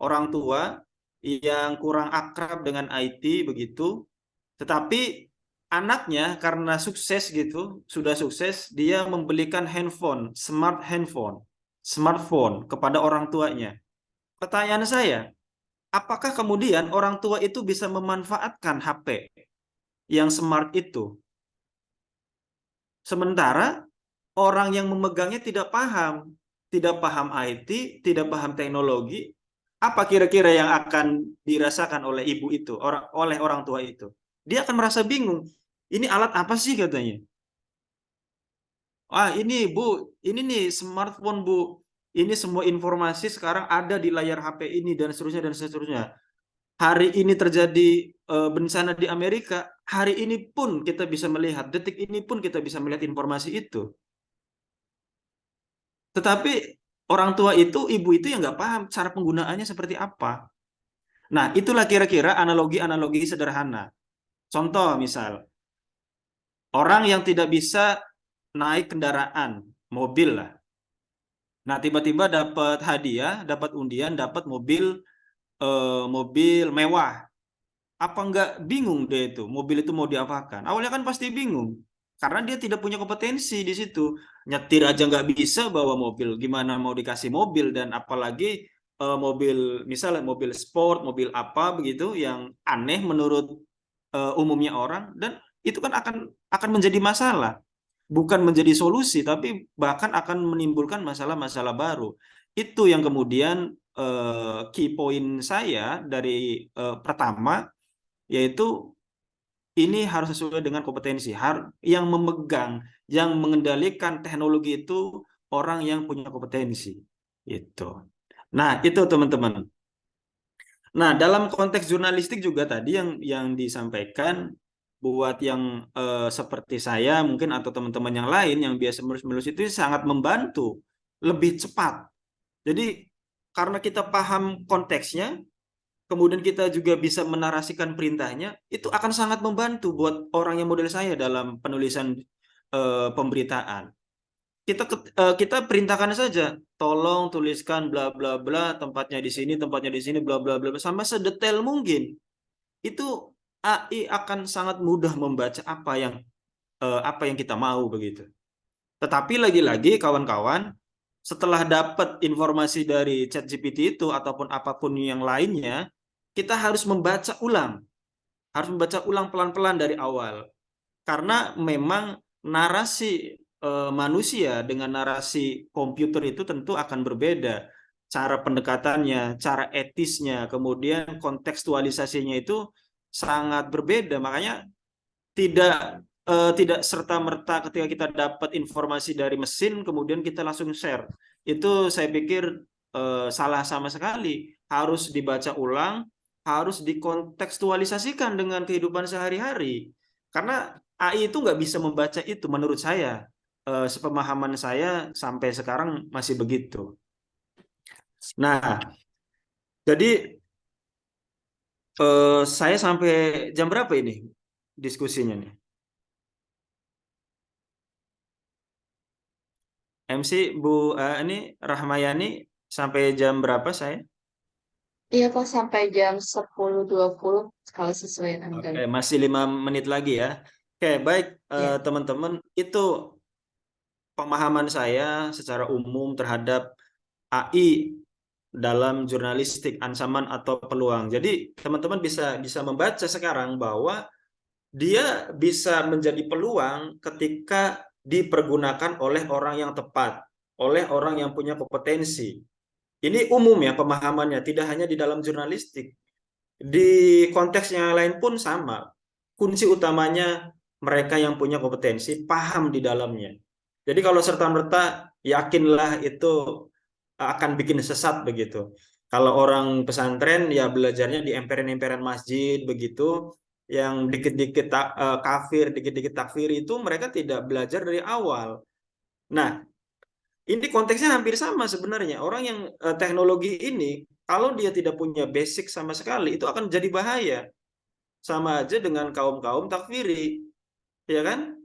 Orang tua yang kurang akrab dengan IT begitu, tetapi anaknya karena sukses gitu, sudah sukses, dia membelikan smartphone kepada orang tuanya. Pertanyaan saya, apakah kemudian orang tua itu bisa memanfaatkan HP yang smart itu? Sementara orang yang memegangnya tidak paham IT, tidak paham teknologi, apa kira-kira yang akan dirasakan oleh ibu itu, oleh orang tua itu? Dia akan merasa bingung. Ini alat apa sih katanya? Ah, ini Bu, ini nih smartphone Bu. Ini semua informasi sekarang ada di layar HP ini dan seterusnya dan seterusnya. Hari ini terjadi bencana di Amerika, hari ini pun kita bisa melihat, detik ini pun kita bisa melihat informasi itu. Tetapi orang tua itu, ibu itu yang nggak paham cara penggunaannya seperti apa. Nah, itulah kira-kira analogi-analogi sederhana. Contoh misal, orang yang tidak bisa naik kendaraan, mobil lah. Nah, tiba-tiba dapat hadiah, dapat undian, dapat mobil mewah. Apa nggak bingung dia itu, mobil itu mau diapakan? Awalnya kan pasti bingung, karena dia tidak punya kompetensi di situ. Nyetir aja nggak bisa bawa mobil, gimana mau dikasih mobil, dan apalagi mobil, misalnya mobil sport, mobil apa begitu, yang aneh menurut umumnya orang, dan itu kan akan menjadi masalah. Bukan menjadi solusi, tapi bahkan akan menimbulkan masalah-masalah baru. Itu yang kemudian key point saya dari pertama, yaitu ini harus sesuai dengan kompetensi. Yang memegang, yang mengendalikan teknologi itu orang yang punya kompetensi. Itu. Nah, itu teman-teman. Nah, dalam konteks jurnalistik juga tadi yang disampaikan, buat yang seperti saya mungkin atau teman-teman yang lain yang biasa menulis itu sangat membantu, lebih cepat. Jadi karena kita paham konteksnya, kemudian kita juga bisa menarasikan perintahnya, itu akan sangat membantu buat orang yang model saya dalam penulisan pemberitaan. Kita perintahkan saja, tolong tuliskan bla bla bla, tempatnya di sini, bla bla bla, sama sedetail mungkin. Itu AI akan sangat mudah membaca apa yang kita mau begitu. Tetapi lagi-lagi kawan-kawan, setelah dapat informasi dari ChatGPT itu ataupun apapun yang lainnya, kita harus membaca ulang. Harus membaca ulang pelan-pelan dari awal. Karena memang narasi manusia dengan narasi komputer itu tentu akan berbeda. Cara pendekatannya, cara etisnya, kemudian kontekstualisasinya itu sangat berbeda. Makanya tidak serta-merta ketika kita dapat informasi dari mesin kemudian kita langsung share. Itu saya pikir salah sama sekali. Harus dibaca ulang, harus dikontekstualisasikan dengan kehidupan sehari-hari. Karena AI itu nggak bisa membaca itu menurut saya. Sepemahaman saya sampai sekarang masih begitu. Nah, jadi saya sampai jam berapa ini diskusinya nih? MC Bu ini Rahmayani sampai jam berapa saya? Iya kok sampai jam 10.20 kalau sesuai Anda. Oke, masih 5 menit lagi ya. Oke, baik Ya. teman-teman, itu pemahaman saya secara umum terhadap AI dalam jurnalistik, ancaman atau peluang. Jadi teman-teman bisa membaca sekarang bahwa dia bisa menjadi peluang ketika dipergunakan oleh orang yang tepat, oleh orang yang punya kompetensi. Ini umum ya pemahamannya, tidak hanya di dalam jurnalistik. Di konteks yang lain pun sama. Kunci utamanya mereka yang punya kompetensi, paham di dalamnya. Jadi kalau serta-merta yakinlah itu akan bikin sesat begitu. Kalau orang pesantren ya belajarnya di emperan-emperan masjid begitu, yang dikit-dikit kafir, dikit-dikit takfir itu mereka tidak belajar dari awal. Nah, ini konteksnya hampir sama sebenarnya. Orang yang teknologi ini, Kalau dia tidak punya basic sama sekali, itu akan jadi bahaya. Sama aja dengan kaum-kaum takfiri, ya kan?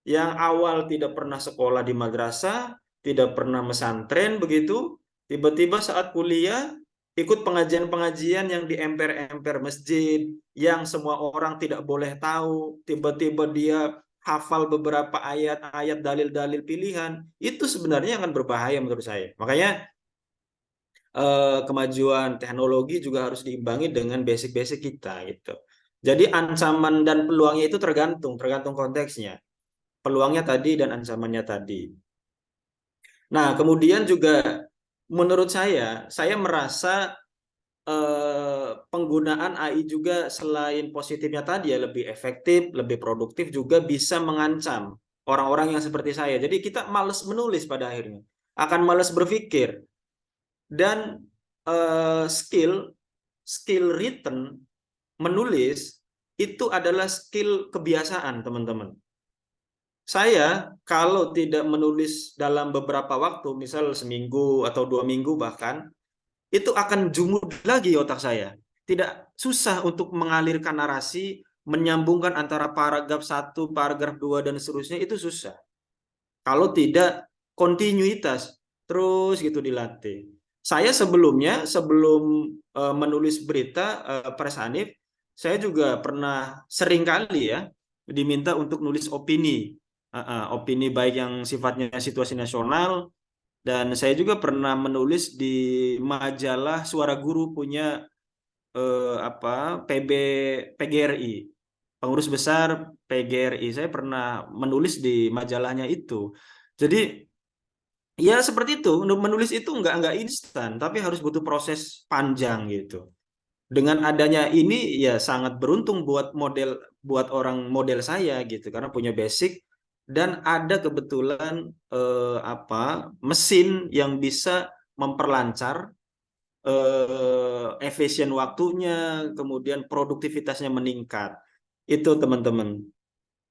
Yang awal tidak pernah sekolah di madrasah, tidak pernah mesantren begitu, tiba-tiba saat kuliah ikut pengajian-pengajian yang di emper-emper masjid, yang semua orang tidak boleh tahu, tiba-tiba dia hafal beberapa ayat-ayat dalil-dalil pilihan, itu sebenarnya akan berbahaya menurut saya. Makanya kemajuan teknologi juga harus diimbangi dengan basic-basic kita gitu. Jadi ancaman dan peluangnya itu tergantung konteksnya. Peluangnya tadi dan ancamannya tadi. Nah, kemudian juga menurut saya merasa penggunaan AI juga selain positifnya tadi ya lebih efektif, lebih produktif juga bisa mengancam orang-orang yang seperti saya. Jadi kita malas menulis pada akhirnya, akan malas berpikir dan skill written menulis itu adalah skill kebiasaan teman-teman. Saya kalau tidak menulis dalam beberapa waktu, misal seminggu atau 2 minggu bahkan, itu akan jumud lagi otak saya. Tidak susah untuk mengalirkan narasi, menyambungkan antara paragraf 1, paragraf 2, dan seterusnya, itu susah. Kalau tidak kontinuitas, terus gitu dilatih. Saya sebelumnya, sebelum menulis berita Pers Hanif, saya juga pernah seringkali ya diminta untuk nulis opini. Opini baik yang sifatnya situasi nasional, dan saya juga pernah menulis di majalah Suara Guru punya PGRI, pengurus besar PGRI. Saya pernah menulis di majalahnya itu. Jadi ya seperti itu, menulis itu nggak instan, tapi harus butuh proses panjang gitu. Dengan adanya ini ya sangat beruntung buat orang model saya gitu, karena punya basic dan ada kebetulan mesin yang bisa memperlancar efisien waktunya, kemudian produktivitasnya meningkat. Itu teman-teman.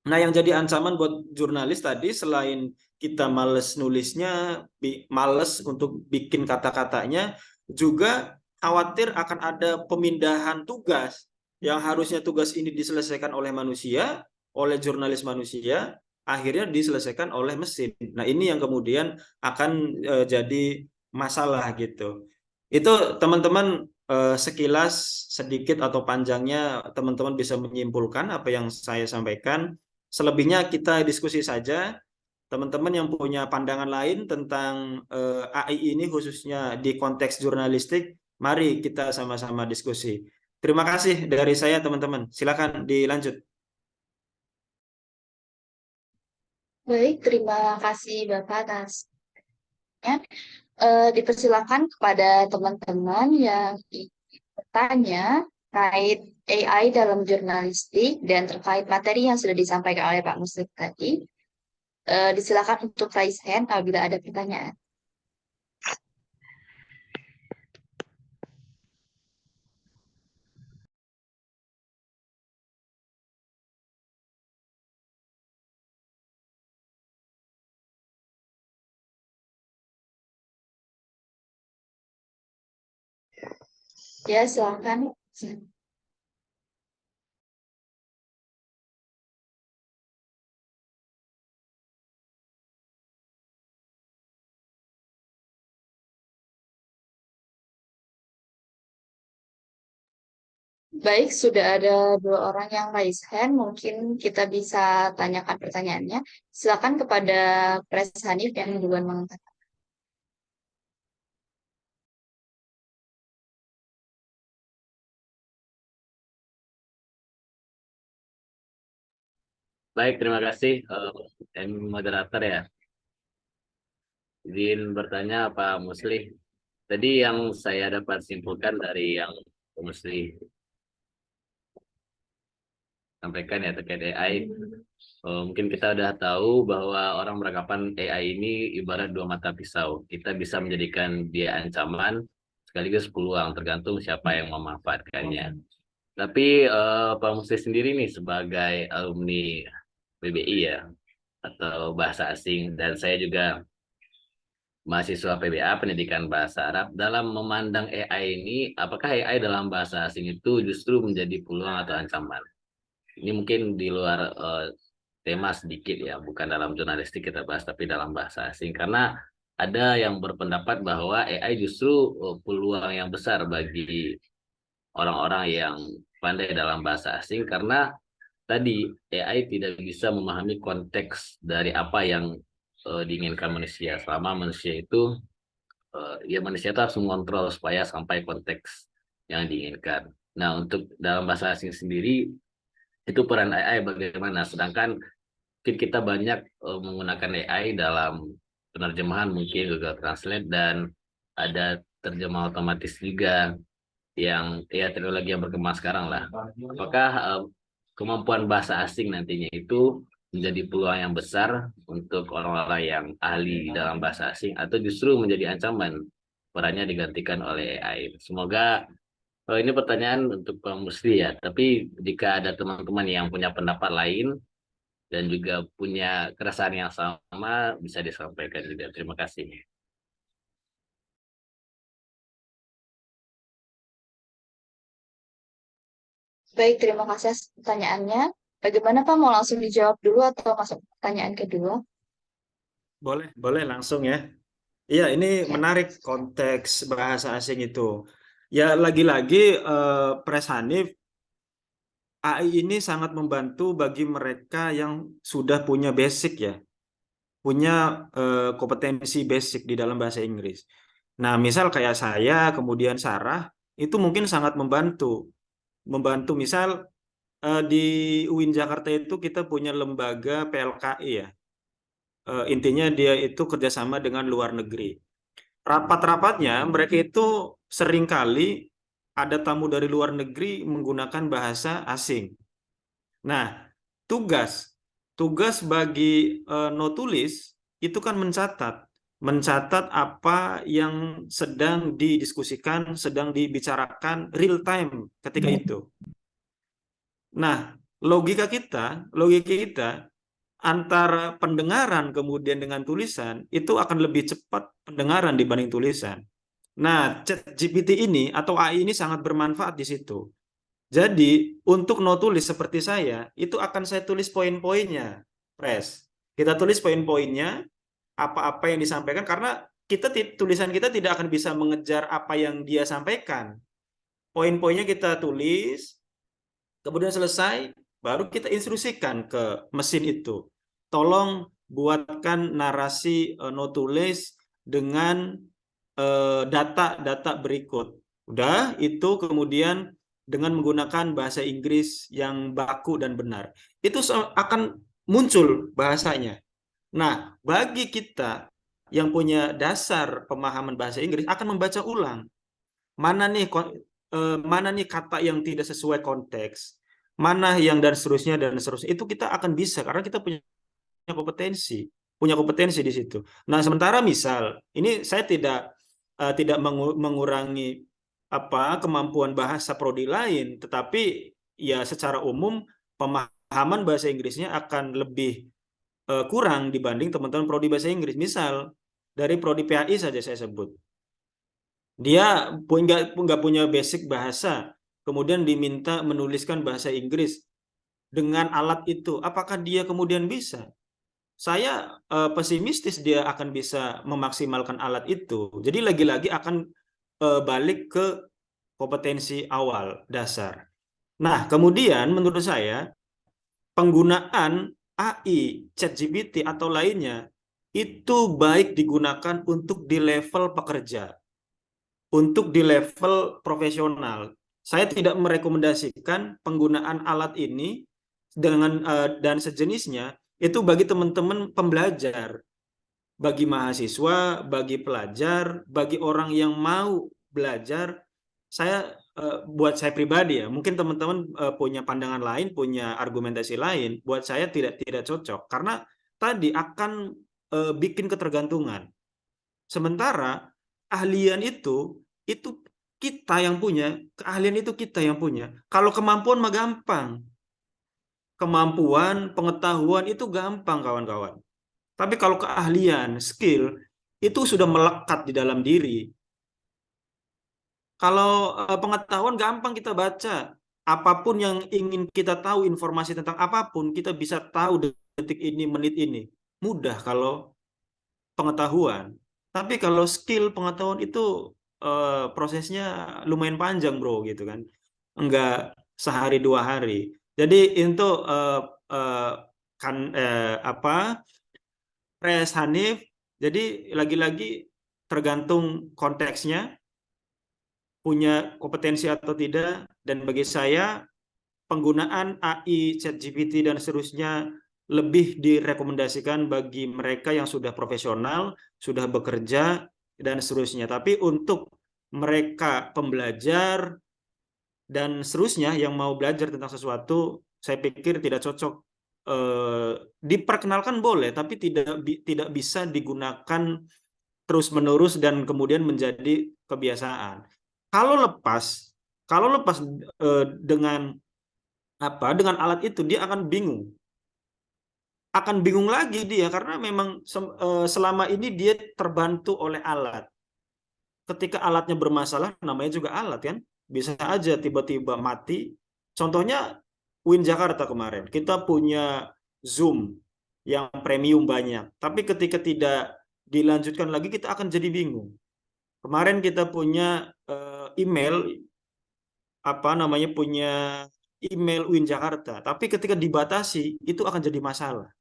Nah, yang jadi ancaman buat jurnalis tadi, selain kita males nulisnya, males untuk bikin kata-katanya, juga khawatir akan ada pemindahan tugas yang harusnya tugas ini diselesaikan oleh manusia, oleh jurnalis manusia, akhirnya diselesaikan oleh mesin. Nah, ini yang kemudian akan jadi masalah gitu. Itu teman-teman sekilas sedikit atau panjangnya teman-teman bisa menyimpulkan apa yang saya sampaikan. Selebihnya kita diskusi saja. Teman-teman yang punya pandangan lain tentang AI ini khususnya di konteks jurnalistik, mari kita sama-sama diskusi. Terima kasih dari saya teman-teman. Silakan dilanjut. Baik, terima kasih Bapak atas dipersilakan kepada teman-teman yang bertanya terkait AI dalam jurnalistik dan terkait materi yang sudah disampaikan oleh Pak Muslim tadi. Disilakan untuk raise hand apabila ada pertanyaan. Ya, silakan. Baik, sudah ada 2 orang yang raise hand. Mungkin kita bisa tanyakan pertanyaannya. Silakan kepada Pres Hanif yang duluan mengangkat. Baik, terima kasih moderator ya. Izin bertanya Pak Musli. Tadi yang saya dapat simpulkan dari yang Pak Musli sampaikan ya terkait AI. Mungkin kita udah tahu bahwa orang beranggapan AI ini ibarat 2 mata pisau. Kita bisa menjadikan dia ancaman sekaligus peluang, tergantung siapa yang memanfaatkannya. Tapi Pak Musli sendiri nih sebagai alumni BBI ya, atau bahasa asing, dan saya juga mahasiswa PBA Pendidikan Bahasa Arab dalam memandang AI ini, apakah AI dalam bahasa asing itu justru menjadi peluang atau ancaman? Ini mungkin di luar tema sedikit ya, bukan dalam jurnalistik kita bahas, tapi dalam bahasa asing. Karena ada yang berpendapat bahwa AI justru peluang yang besar bagi orang-orang yang pandai dalam bahasa asing, karena tadi AI tidak bisa memahami konteks dari apa yang diinginkan manusia. Selama manusia itu ya manusia itu harus mengontrol supaya sampai konteks yang diinginkan. Nah, untuk dalam bahasa asing sendiri itu peran AI bagaimana? Sedangkan mungkin kita banyak menggunakan AI dalam penerjemahan, mungkin Google Translate, dan ada terjemah otomatis juga yang ya teknologi yang berkembang sekarang lah. Apakah kemampuan bahasa asing nantinya itu menjadi peluang yang besar untuk orang-orang yang ahli dalam bahasa asing, atau justru menjadi ancaman perannya digantikan oleh AI? Semoga ini pertanyaan untuk Bang Musli ya, tapi jika ada teman-teman yang punya pendapat lain dan juga punya keresahan yang sama, bisa disampaikan juga. Terima kasih. Baik, terima kasih atas pertanyaannya. Bagaimana Pak, mau langsung dijawab dulu atau masuk pertanyaan kedua? Boleh langsung ya. Iya, ini Ya. menarik konteks bahasa asing itu. Ya, lagi-lagi Pres Hanif, AI ini sangat membantu bagi mereka yang sudah punya basic ya, punya kompetensi basic di dalam bahasa Inggris. Nah, misal kayak saya, kemudian Sarah, itu mungkin sangat membantu. Misal di UIN Jakarta itu kita punya lembaga PLKI ya. Intinya dia itu kerjasama dengan luar negeri. Rapat-rapatnya mereka itu seringkali ada tamu dari luar negeri menggunakan bahasa asing. Nah, tugas bagi notulis itu kan mencatat apa yang sedang didiskusikan, sedang dibicarakan real time ketika itu. Nah, logika kita antara pendengaran kemudian dengan tulisan itu akan lebih cepat pendengaran dibanding tulisan. Nah, ChatGPT ini atau AI ini sangat bermanfaat di situ. Jadi, untuk notulis seperti saya, itu akan saya tulis poin-poinnya, Pres. Kita tulis poin-poinnya, apa-apa yang disampaikan, karena tulisan kita tidak akan bisa mengejar apa yang dia sampaikan. Poin-poinnya kita tulis, kemudian selesai, baru kita instruksikan ke mesin itu. Tolong buatkan narasi notulis dengan data-data berikut. Udah, itu kemudian dengan menggunakan bahasa Inggris yang baku dan benar. Itu akan muncul bahasanya. Nah, bagi kita yang punya dasar pemahaman bahasa Inggris akan membaca ulang. Mana nih kata yang tidak sesuai konteks, mana yang dan seterusnya. Itu kita akan bisa karena kita punya kompetensi di situ. Nah, sementara misal ini saya tidak mengurangi kemampuan bahasa prodi lain, tetapi ya secara umum pemahaman bahasa Inggrisnya akan lebih kurang dibanding teman-teman prodi bahasa Inggris. Misal dari prodi PAI saja saya sebut, dia nggak punya basic bahasa, kemudian diminta menuliskan bahasa Inggris dengan alat itu, apakah dia kemudian bisa? Saya pesimistis dia akan bisa memaksimalkan alat itu. Jadi lagi-lagi akan balik ke kompetensi awal dasar. Nah, kemudian menurut saya penggunaan AI, ChatGPT atau lainnya itu baik digunakan untuk di level pekerja, untuk di level profesional. Saya tidak merekomendasikan penggunaan alat ini dengan dan sejenisnya itu bagi teman-teman pembelajar, bagi mahasiswa, bagi pelajar, bagi orang yang mau belajar. Buat saya pribadi ya, mungkin teman-teman punya pandangan lain, punya argumentasi lain. Buat saya tidak cocok karena tadi akan bikin ketergantungan. Sementara ahlian itu kita yang punya, keahlian itu kita yang punya. Kalau kemampuan mah gampang. Kemampuan, pengetahuan itu gampang kawan-kawan. Tapi kalau keahlian, skill, itu sudah melekat di dalam diri. Kalau pengetahuan gampang kita baca. Apapun yang ingin kita tahu, informasi tentang apapun, kita bisa tahu detik ini, menit ini. Mudah kalau pengetahuan. Tapi kalau skill pengetahuan itu prosesnya lumayan panjang, bro, gitu kan. Enggak sehari 2 hari. Jadi itu Pres Hanif. Jadi lagi-lagi tergantung konteksnya, punya kompetensi atau tidak. Dan bagi saya penggunaan AI, ChatGPT dan seterusnya lebih direkomendasikan bagi mereka yang sudah profesional, sudah bekerja dan seterusnya. Tapi untuk mereka pembelajar dan seterusnya yang mau belajar tentang sesuatu, saya pikir tidak cocok. Diperkenalkan boleh, tapi tidak bisa digunakan terus-menerus dan kemudian menjadi kebiasaan. Kalau lepas dengan dengan alat itu, dia akan bingung. Akan bingung lagi dia karena memang selama ini dia terbantu oleh alat. Ketika alatnya bermasalah, namanya juga alat kan, bisa aja tiba-tiba mati. Contohnya UIN Jakarta kemarin, kita punya Zoom yang premium banyak, tapi ketika tidak dilanjutkan lagi kita akan jadi bingung. Kemarin kita punya email punya email UIN Jakarta, tapi ketika dibatasi itu akan jadi masalah.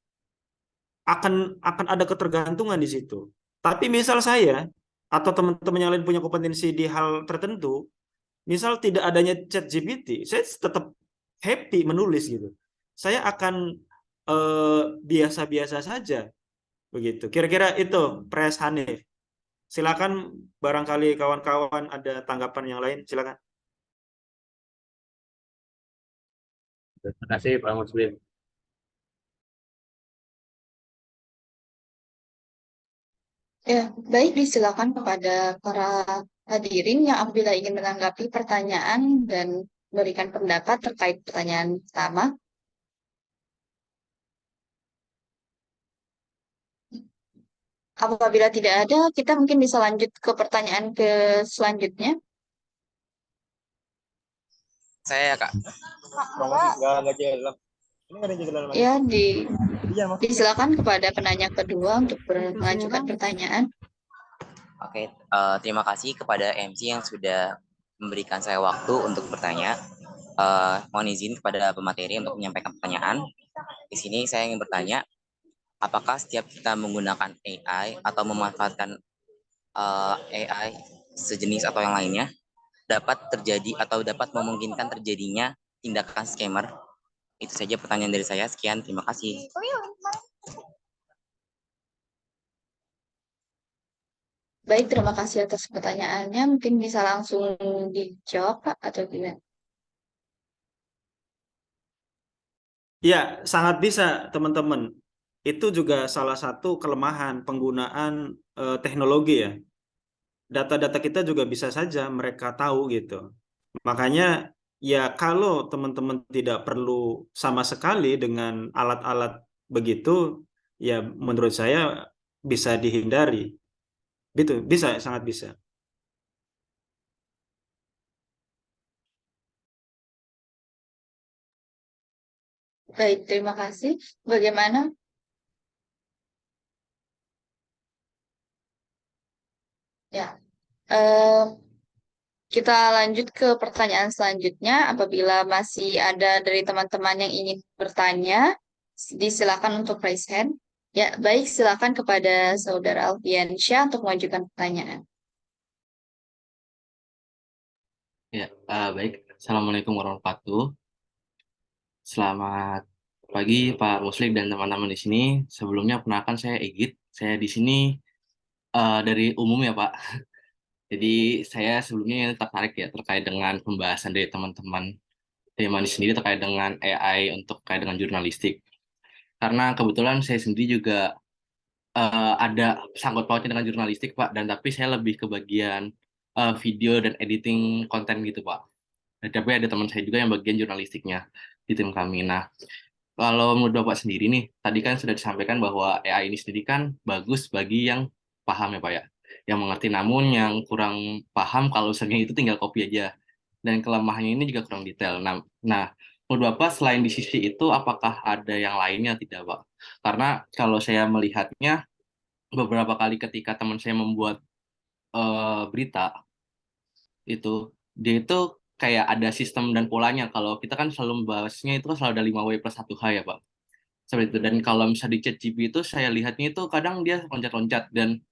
Akan ada ketergantungan di situ. Tapi misal saya atau teman-teman yang lain punya kompetensi di hal tertentu, misal tidak adanya ChatGPT, saya tetap happy menulis gitu. Saya akan biasa-biasa saja begitu. Kira-kira itu, Pres Hanif. Silakan, barangkali kawan-kawan ada tanggapan yang lain, silakan. Terima kasih Pak Muslim. Ya, baik, disilakan kepada para hadirin yang apabila ingin menanggapi pertanyaan dan memberikan pendapat terkait pertanyaan pertama. Apabila tidak ada, kita mungkin bisa lanjut ke pertanyaan selanjutnya. Saya Kak. Ya, disilakan kepada penanya kedua untuk mengajukan pertanyaan. Oke, terima kasih kepada MC yang sudah memberikan saya waktu untuk bertanya. Mohon izin kepada pemateri untuk menyampaikan pertanyaan. Di sini saya ingin bertanya, apakah setiap kita menggunakan AI atau memanfaatkan AI sejenis atau yang lainnya dapat terjadi atau dapat memungkinkan terjadinya tindakan scammer? Itu saja pertanyaan dari saya. Sekian, terima kasih. Baik, terima kasih atas pertanyaannya. Mungkin bisa langsung dijawab, Pak, atau gimana? Ya, sangat bisa, teman-teman. Itu juga salah satu kelemahan penggunaan teknologi ya. Data-data kita juga bisa saja mereka tahu gitu. Makanya ya kalau teman-teman tidak perlu sama sekali dengan alat-alat begitu, ya menurut saya bisa dihindari. Gitu, bisa, sangat bisa. Baik, terima kasih. Bagaimana? Ya, kita lanjut ke pertanyaan selanjutnya. Apabila masih ada dari teman-teman yang ingin bertanya, disilakan untuk raise hand. Ya, baik, silakan kepada Saudara Alfiansyah untuk mengajukan pertanyaan. Ya, baik. Assalamualaikum warahmatullahi wabarakatuh. Selamat pagi Pak Muslim dan teman-teman di sini. Sebelumnya perkenalkan saya Egit. Saya di sini dari umum ya Pak. Jadi saya sebelumnya tertarik ya terkait dengan pembahasan dari teman-teman tema ini sendiri terkait dengan AI untuk terkait dengan jurnalistik. Karena kebetulan saya sendiri juga ada sangkut pautnya dengan jurnalistik Pak. Dan tapi saya lebih ke bagian video dan editing konten gitu Pak. Tapi ada teman saya juga yang bagian jurnalistiknya di tim kami. Nah, kalau menurut Bapak sendiri nih, tadi kan sudah disampaikan bahwa AI ini sendiri kan bagus bagi yang paham ya Pak ya, yang mengerti, namun yang kurang paham kalau misalnya itu tinggal copy aja. Dan kelemahannya ini juga kurang detail. Nah, menurut Bapak selain di sisi itu, apakah ada yang lainnya tidak Pak? Karena kalau saya melihatnya, beberapa kali ketika teman saya membuat berita, itu dia itu kayak ada sistem dan polanya. Kalau kita kan selalu membahasnya itu kan selalu ada 5W+1H ya Pak. Seperti itu. Dan kalau misalnya di ChatGPT itu saya lihatnya itu kadang dia loncat-loncat, dan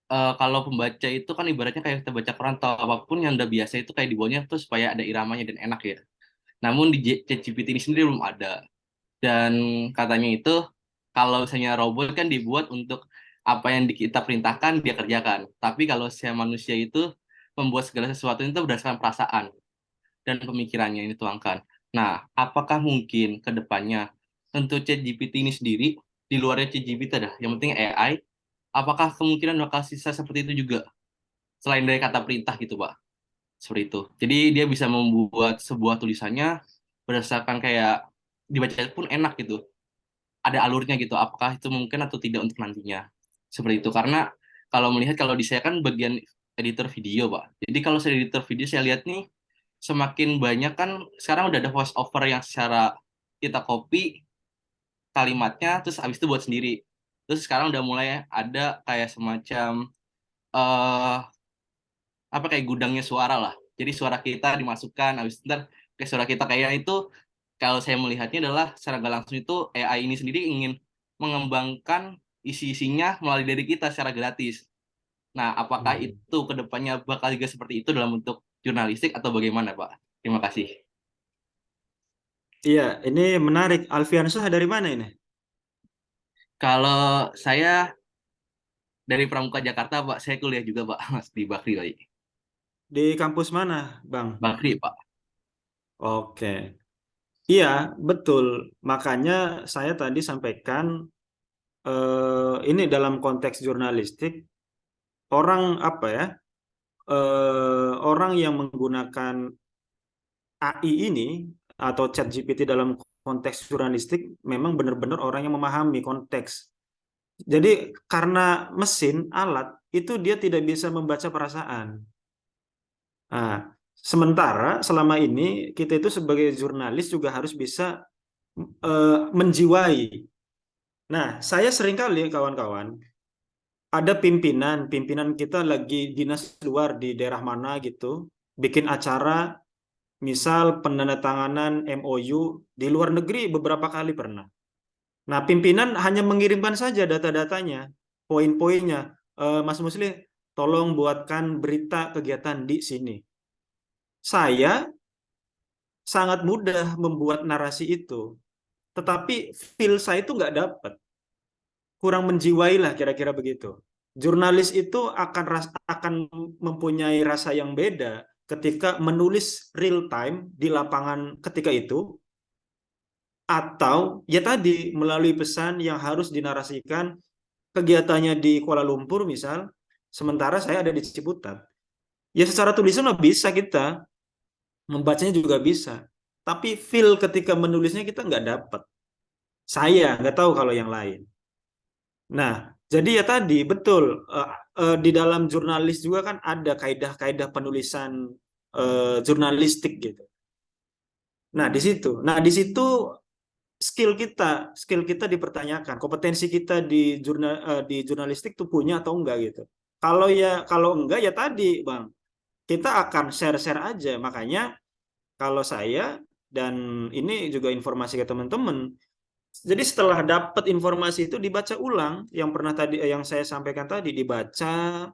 kalau pembaca itu kan ibaratnya kayak kita baca koran atau apapun yang udah biasa itu kayak dibuatnya tuh supaya ada iramanya dan enak ya. Namun di ChatGPT ini sendiri belum ada. Dan katanya itu kalau misalnya robot kan dibuat untuk apa yang kita perintahkan dia kerjakan. Tapi kalau saya manusia itu membuat segala sesuatu itu berdasarkan perasaan dan pemikirannya ini tuangkan. Nah, apakah mungkin ke depannya tentu ChatGPT ini sendiri di luarnya ChatGPT ada, yang penting AI, apakah kemungkinan bakal sisa seperti itu juga selain dari kata perintah gitu, Pak? Seperti itu. Jadi dia bisa membuat sebuah tulisannya berdasarkan kayak dibaca pun enak gitu. Ada alurnya gitu. Apakah itu mungkin atau tidak untuk nantinya? Seperti itu. Karena kalau melihat kalau di saya kan bagian editor video, Pak. Jadi kalau saya editor video saya lihat nih semakin banyak kan sekarang udah ada voice over yang secara kita copy kalimatnya terus habis itu buat sendiri. Terus sekarang udah mulai ada kayak semacam eh apa kayak gudangnya suara lah. Jadi suara kita dimasukkan, habis itu ntar kayak suara kita kayak itu, kalau saya melihatnya adalah secara nggak langsung itu AI ini sendiri ingin mengembangkan isi-isinya melalui dari kita secara gratis. Nah, apakah itu kedepannya bakal juga seperti itu dalam bentuk jurnalistik atau bagaimana, Pak? Terima kasih. Iya, ini menarik. Alfiansyah dari mana ini? Kalau saya dari Pramuka Jakarta, Pak, saya kuliah juga, Pak, Mas, di Bakri, Pak. Di kampus mana, Bang? Bakri, Pak. Oke. Iya, betul. Makanya saya tadi sampaikan ini dalam konteks jurnalistik, orang apa ya? Orang yang menggunakan AI ini atau ChatGPT dalam konteks jurnalistik memang benar-benar orang yang memahami konteks. Jadi karena mesin alat itu dia tidak bisa membaca perasaan. Nah, sementara selama ini kita itu sebagai jurnalis juga harus bisa menjiwai. Nah, saya seringkali kawan-kawan ada pimpinan kita lagi dinas luar di daerah mana gitu, bikin acara, misal penandatanganan MOU di luar negeri beberapa kali pernah. Nah, pimpinan hanya mengirimkan saja data-datanya, poin-poinnya. Mas Musli, tolong buatkan berita kegiatan di sini. Saya sangat mudah membuat narasi itu, tetapi feel saya itu nggak dapat. Kurang menjiwai lah kira-kira begitu. Jurnalis itu akan mempunyai rasa yang beda ketika menulis real time di lapangan ketika itu, atau ya tadi melalui pesan yang harus dinarasikan kegiatannya di Kuala Lumpur misal, sementara saya ada di Ciputat. Ya secara tulisan bisa kita, membacanya juga bisa. Tapi feel ketika menulisnya kita nggak dapat. Saya nggak tahu kalau yang lain. Nah, jadi ya tadi betul di dalam jurnalis juga kan ada kaidah-kaidah penulisan jurnalistik gitu. Nah, di situ skill kita dipertanyakan, kompetensi kita di jurnalistik tuh punya atau enggak gitu. Kalau enggak ya tadi, Bang, kita akan share-share aja. Makanya kalau saya, dan ini juga informasi ke teman-teman, jadi setelah dapat informasi itu dibaca ulang, yang saya sampaikan tadi dibaca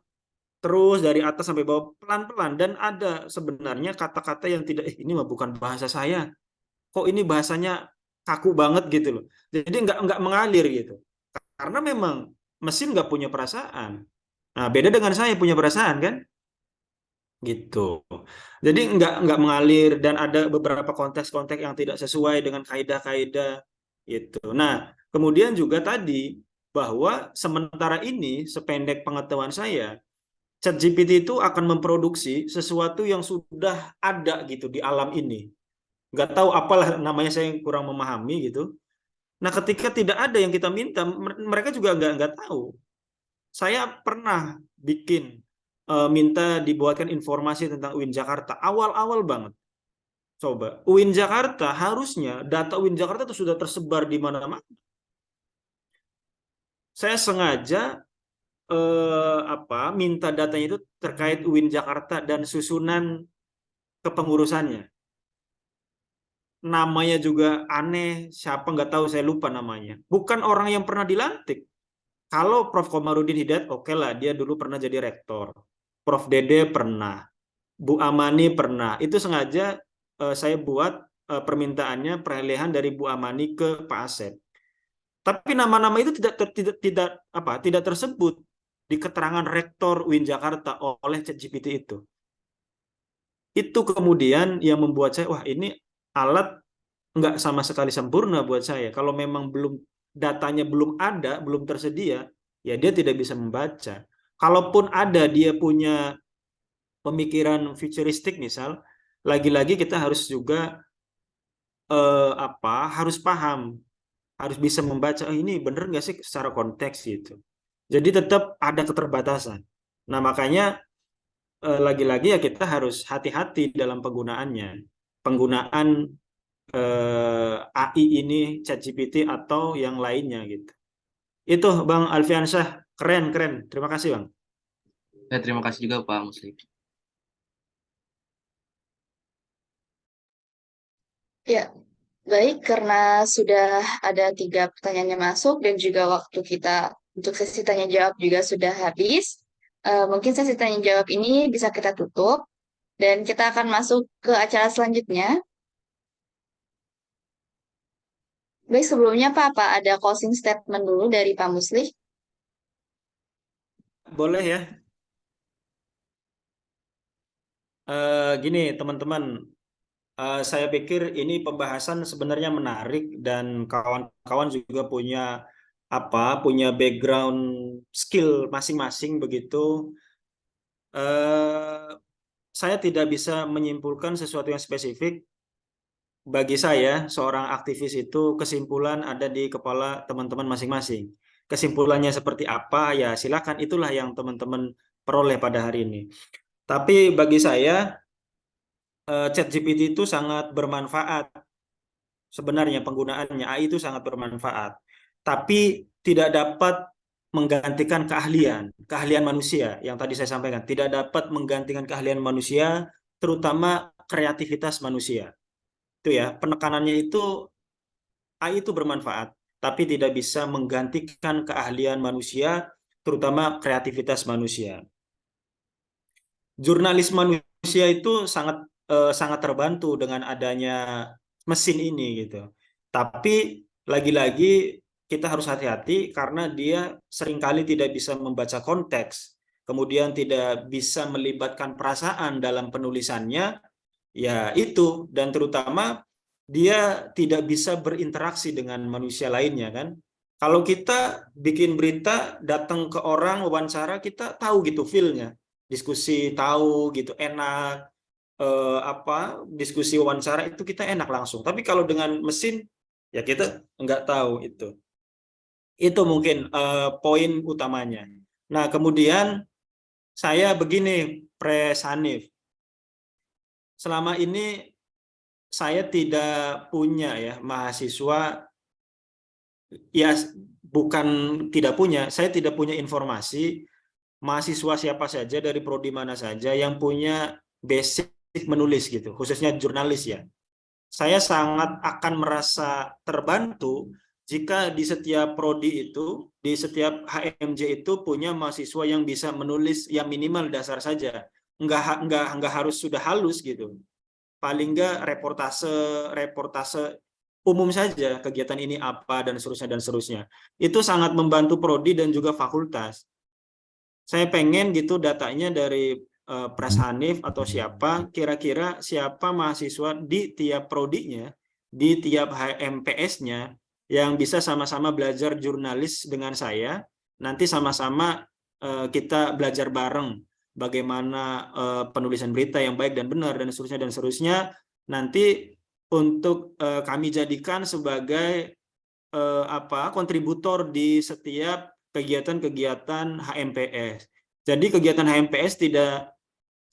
terus dari atas sampai bawah pelan-pelan, dan ada sebenarnya kata-kata yang tidak, ini mah bukan bahasa saya, kok ini bahasanya kaku banget gitu loh. Jadi nggak mengalir gitu. Karena memang mesin nggak punya perasaan. Nah, beda dengan saya punya perasaan kan? Gitu. Jadi nggak mengalir, dan ada beberapa konteks-konteks yang tidak sesuai dengan kaidah-kaidah gitu. Nah, kemudian juga tadi bahwa sementara ini sependek pengetahuan saya, ChatGPT itu akan memproduksi sesuatu yang sudah ada gitu di alam ini. Nggak tahu apalah namanya, saya kurang memahami gitu. Nah, ketika tidak ada yang kita minta, mereka juga nggak tahu. Saya pernah bikin minta dibuatkan informasi tentang UIN Jakarta awal-awal banget. Coba, UIN Jakarta harusnya data UIN Jakarta itu sudah tersebar di mana-mana. Saya sengaja minta datanya itu terkait UIN Jakarta dan susunan kepengurusannya. Namanya juga aneh, siapa nggak tahu, saya lupa namanya. Bukan orang yang pernah dilantik. Kalau Prof. Komarudin Hidayat, oke lah, dia dulu pernah jadi rektor. Prof. Dede pernah. Bu Amani pernah. Itu sengaja saya buat permintaannya peralihan dari Bu Amani ke Pak Asep. Tapi nama-nama itu tidak tersebut di keterangan rektor UIN Jakarta oleh ChatGPT itu. Itu kemudian yang membuat saya, wah ini alat nggak sama sekali sempurna buat saya. Kalau memang datanya belum ada, belum tersedia, ya dia tidak bisa membaca. Kalaupun ada, dia punya pemikiran futuristik misal, lagi-lagi kita harus juga harus paham, harus bisa membaca, ini bener nggak sih secara konteks gitu. Jadi tetap ada keterbatasan. Nah makanya lagi-lagi ya kita harus hati-hati dalam penggunaannya. Penggunaan AI ini, ChatGPT atau yang lainnya gitu. Itu Bang Alfiansyah, keren. Terima kasih Bang. Terima kasih juga Pak Muslim. Ya, baik, karena sudah ada 3 pertanyaannya masuk dan juga waktu kita untuk sesi tanya jawab juga sudah habis. Mungkin sesi tanya jawab ini bisa kita tutup dan kita akan masuk ke acara selanjutnya. Baik, sebelumnya Pak, apa ada closing statement dulu dari Pak Musli? Boleh ya. Gini teman-teman, saya pikir ini pembahasan sebenarnya menarik dan kawan-kawan juga punya background skill masing-masing begitu. Saya tidak bisa menyimpulkan sesuatu yang spesifik. Bagi saya, seorang aktivis itu kesimpulan ada di kepala teman-teman masing-masing. Kesimpulannya seperti apa, ya silakan, itulah yang teman-teman peroleh pada hari ini. Tapi bagi saya, ChatGPT itu sangat bermanfaat. Sebenarnya penggunaannya AI itu sangat bermanfaat. Tapi tidak dapat menggantikan keahlian manusia yang tadi saya sampaikan. Tidak dapat menggantikan keahlian manusia, terutama kreativitas manusia. Itu ya, penekanannya itu AI itu bermanfaat, tapi tidak bisa menggantikan keahlian manusia, terutama kreativitas manusia. Jurnalis manusia itu sangat terbantu dengan adanya mesin ini gitu. Tapi lagi-lagi kita harus hati-hati karena dia seringkali tidak bisa membaca konteks, kemudian tidak bisa melibatkan perasaan dalam penulisannya, ya itu, dan terutama dia tidak bisa berinteraksi dengan manusia lainnya kan. Kalau kita bikin berita, datang ke orang wawancara, kita tahu gitu feel-nya, diskusi tahu gitu enak, diskusi wawancara itu kita enak langsung. Tapi kalau dengan mesin ya kita nggak tahu itu. Itu mungkin poin utamanya. Nah kemudian saya begini, Pres Hanif, selama ini saya tidak punya ya mahasiswa, ya bukan tidak punya, saya tidak punya informasi mahasiswa siapa saja dari prodi mana saja yang punya basic menulis gitu, khususnya jurnalis ya. Saya sangat akan merasa terbantu jika di setiap prodi itu, di setiap HMJ itu punya mahasiswa yang bisa menulis yang minimal dasar saja, nggak harus sudah halus gitu. Paling nggak reportase umum saja, kegiatan ini apa dan seterusnya. Itu sangat membantu prodi dan juga fakultas. Saya pengen gitu datanya dari Pres Hanif atau siapa, kira-kira siapa mahasiswa di tiap prodinya, di tiap HMPS-nya yang bisa sama-sama belajar jurnalis dengan saya. Nanti sama-sama kita belajar bareng bagaimana penulisan berita yang baik dan benar dan seterusnya. Nanti untuk kami jadikan sebagai kontributor di setiap kegiatan-kegiatan HMPS. Jadi kegiatan HMPS tidak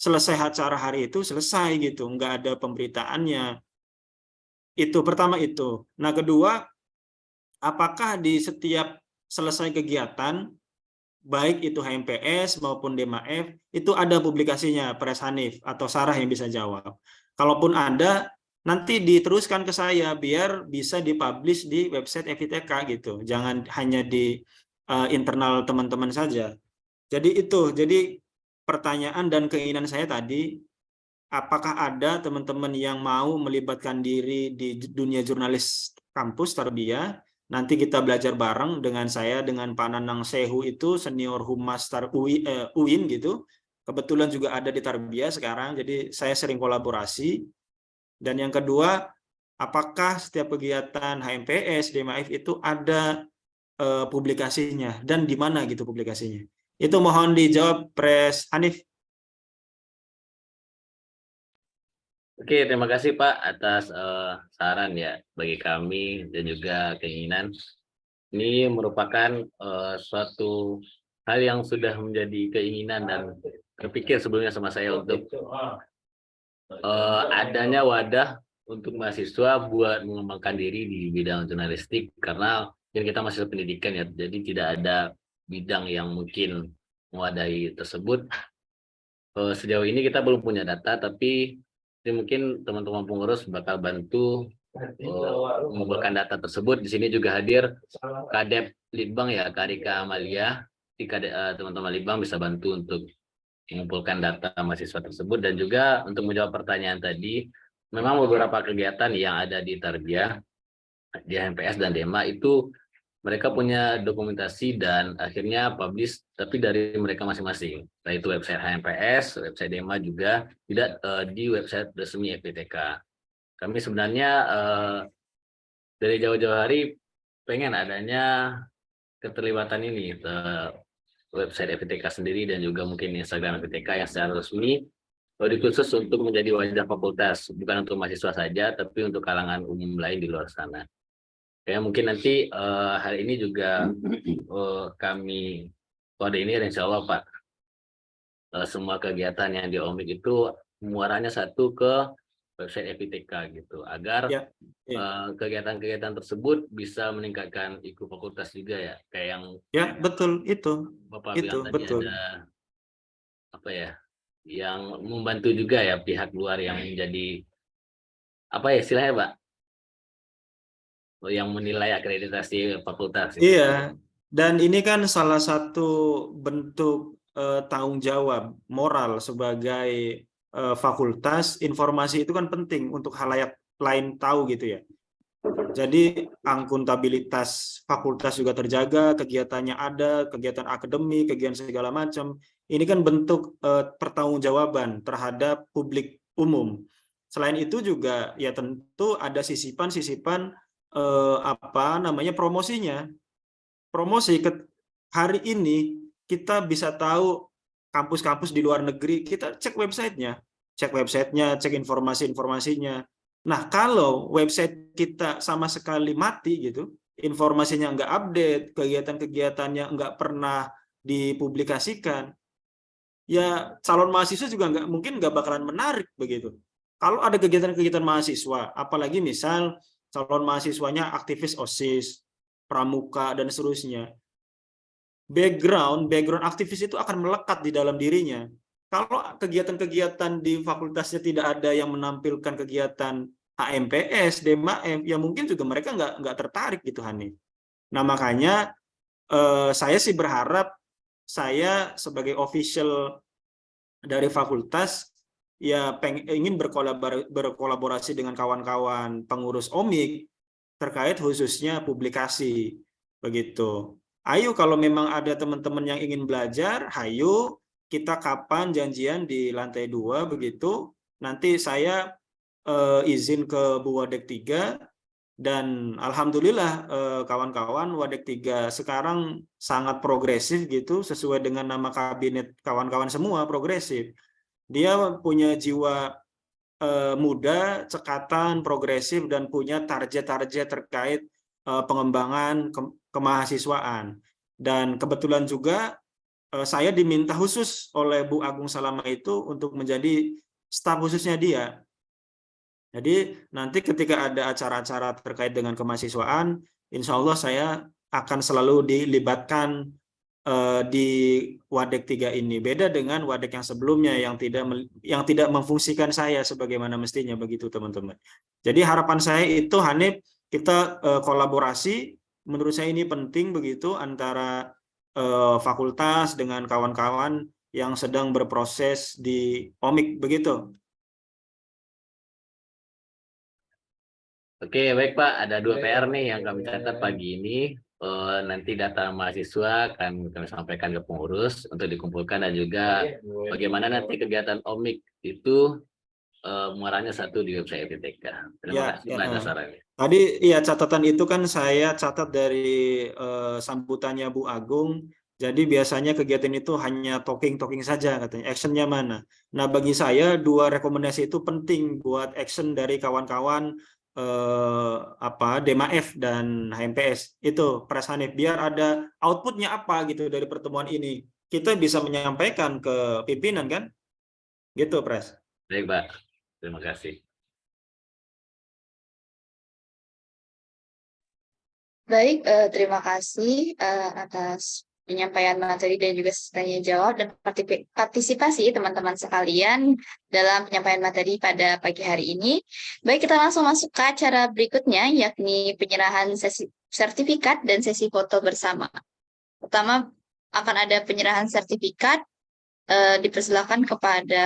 selesai acara hari itu selesai gitu, nggak ada pemberitaannya. Itu pertama itu. Nah, kedua, apakah di setiap selesai kegiatan, baik itu HMPS maupun DMAF, itu ada publikasinya, Pres Hanif atau Sarah yang bisa jawab. Kalaupun ada, nanti diteruskan ke saya biar bisa dipublish di website FITK gitu. Jangan hanya di internal teman-teman saja. Jadi pertanyaan dan keinginan saya tadi, apakah ada teman-teman yang mau melibatkan diri di dunia jurnalis kampus Tarbiyah? Nanti kita belajar bareng dengan saya, dengan Pak Nanang Sehu itu senior humas UIN gitu. Kebetulan juga ada di Tarbiyah sekarang, jadi saya sering kolaborasi. Dan yang kedua, apakah setiap kegiatan HMPS, DMAF itu ada publikasinya dan di mana gitu publikasinya? Itu mohon dijawab Pres Hanif. Oke, terima kasih Pak atas saran ya bagi kami dan juga keinginan. Ini merupakan suatu hal yang sudah menjadi keinginan dan terpikir sebelumnya sama saya untuk adanya wadah untuk mahasiswa buat mengembangkan diri di bidang jurnalistik, karena kita masih pendidikan ya, jadi tidak ada bidang yang mungkin mewadahi tersebut. Sejauh ini kita belum punya data, tapi mungkin teman-teman pengurus bakal bantu mengumpulkan data tersebut. Di sini juga hadir Kadep Litbang ya, Karika Amalia. Teman-teman Litbang bisa bantu untuk mengumpulkan data mahasiswa tersebut. Dan juga untuk menjawab pertanyaan tadi, memang beberapa kegiatan yang ada di Tarbiyah, di HMPS dan DEMA itu mereka punya dokumentasi dan akhirnya publish, tapi dari mereka masing-masing. Nah, itu website HMPS, website DEMA juga, tidak di website resmi FITK. Kami sebenarnya dari jauh-jauh hari pengen adanya keterlibatan ini, website FITK sendiri dan juga mungkin Instagram FITK yang secara resmi, khusus untuk menjadi wajah fakultas, bukan untuk mahasiswa saja, tapi untuk kalangan umum lain di luar sana. Ya, mungkin nanti hari ini juga kami koordinir insya Allah Pak, semua kegiatan yang di OMIK itu muaranya satu ke website FITK gitu, agar kegiatan-kegiatan tersebut bisa meningkatkan IQ fakultas juga ya, kayak yang betul itu Bapak bilang tadi, betul. ada apa ya, yang membantu juga ya pihak luar yang menjadi apa ya istilahnya Pak, yang menilai akreditasi fakultas. Iya, dan ini kan salah satu bentuk tanggung jawab moral sebagai fakultas. Informasi itu kan penting untuk halayak lain tahu gitu ya. Jadi akuntabilitas fakultas juga terjaga, kegiatannya ada, kegiatan akademik, kegiatan segala macam. Ini kan bentuk pertanggungjawaban terhadap publik umum. Selain itu juga ya tentu ada sisipan-sisipan promosinya. Promosi hari ini kita bisa tahu kampus-kampus di luar negeri, kita cek websitenya, cek informasi-informasinya. Nah, kalau website kita sama sekali mati gitu, informasinya nggak update, kegiatan-kegiatannya nggak pernah dipublikasikan, ya calon mahasiswa juga mungkin nggak bakalan menarik begitu. Kalau ada kegiatan-kegiatan mahasiswa, apalagi misal calon mahasiswanya aktivis OSIS, pramuka, dan seterusnya, background aktivis itu akan melekat di dalam dirinya. Kalau kegiatan-kegiatan di fakultasnya tidak ada yang menampilkan kegiatan HMPS, DMAF, ya mungkin juga mereka nggak tertarik gitu, Hani. Nah, makanya saya sih berharap saya sebagai official dari fakultas ya ingin berkolaborasi dengan kawan-kawan pengurus OMIK terkait khususnya publikasi begitu. Ayo kalau memang ada teman-teman yang ingin belajar, ayo kita kapan janjian di lantai 2 begitu. Nanti saya izin ke Bu Wadek 3 dan alhamdulillah kawan-kawan Wadek 3 sekarang sangat progresif gitu, sesuai dengan nama kabinet kawan-kawan semua progresif. Dia punya jiwa muda, cekatan, progresif, dan punya target-target terkait pengembangan kemahasiswaan. Dan kebetulan juga saya diminta khusus oleh Bu Agung Salama itu untuk menjadi staf khususnya dia. Jadi nanti ketika ada acara-acara terkait dengan kemahasiswaan, insya Allah saya akan selalu dilibatkan di Wadek 3 ini. Beda dengan Wadek yang sebelumnya yang tidak memfungsikan saya sebagaimana mestinya, begitu teman-teman. Jadi harapan saya itu Hanif, kita kolaborasi, menurut saya ini penting begitu antara fakultas dengan kawan-kawan yang sedang berproses di OMIK begitu. Oke, baik Pak. Ada 2 PR nih yang kami catat pagi ini. Nanti data mahasiswa akan kami sampaikan ke pengurus untuk dikumpulkan, dan juga bagaimana nanti kegiatan OMIK itu muaranya satu di website FITK. Terima kasih Pak atas sarannya. Tadi ya catatan itu kan saya catat dari sambutannya Bu Agung. Jadi biasanya kegiatan itu hanya talking saja katanya. Actionnya mana? Nah bagi saya 2 rekomendasi itu penting buat action dari kawan-kawan DEMA-F dan HMPS itu, Pres Hanif, biar ada outputnya apa gitu dari pertemuan ini, kita bisa menyampaikan ke pimpinan kan gitu, Pres. Baik Pak, terima kasih. Baik, terima kasih atas penyampaian materi dan juga tanya jawab dan partisipasi teman-teman sekalian dalam penyampaian materi pada pagi hari ini. Baik, kita langsung masuk ke acara berikutnya, yakni penyerahan sesi sertifikat dan sesi foto bersama. Pertama akan ada penyerahan sertifikat, dipersilakan kepada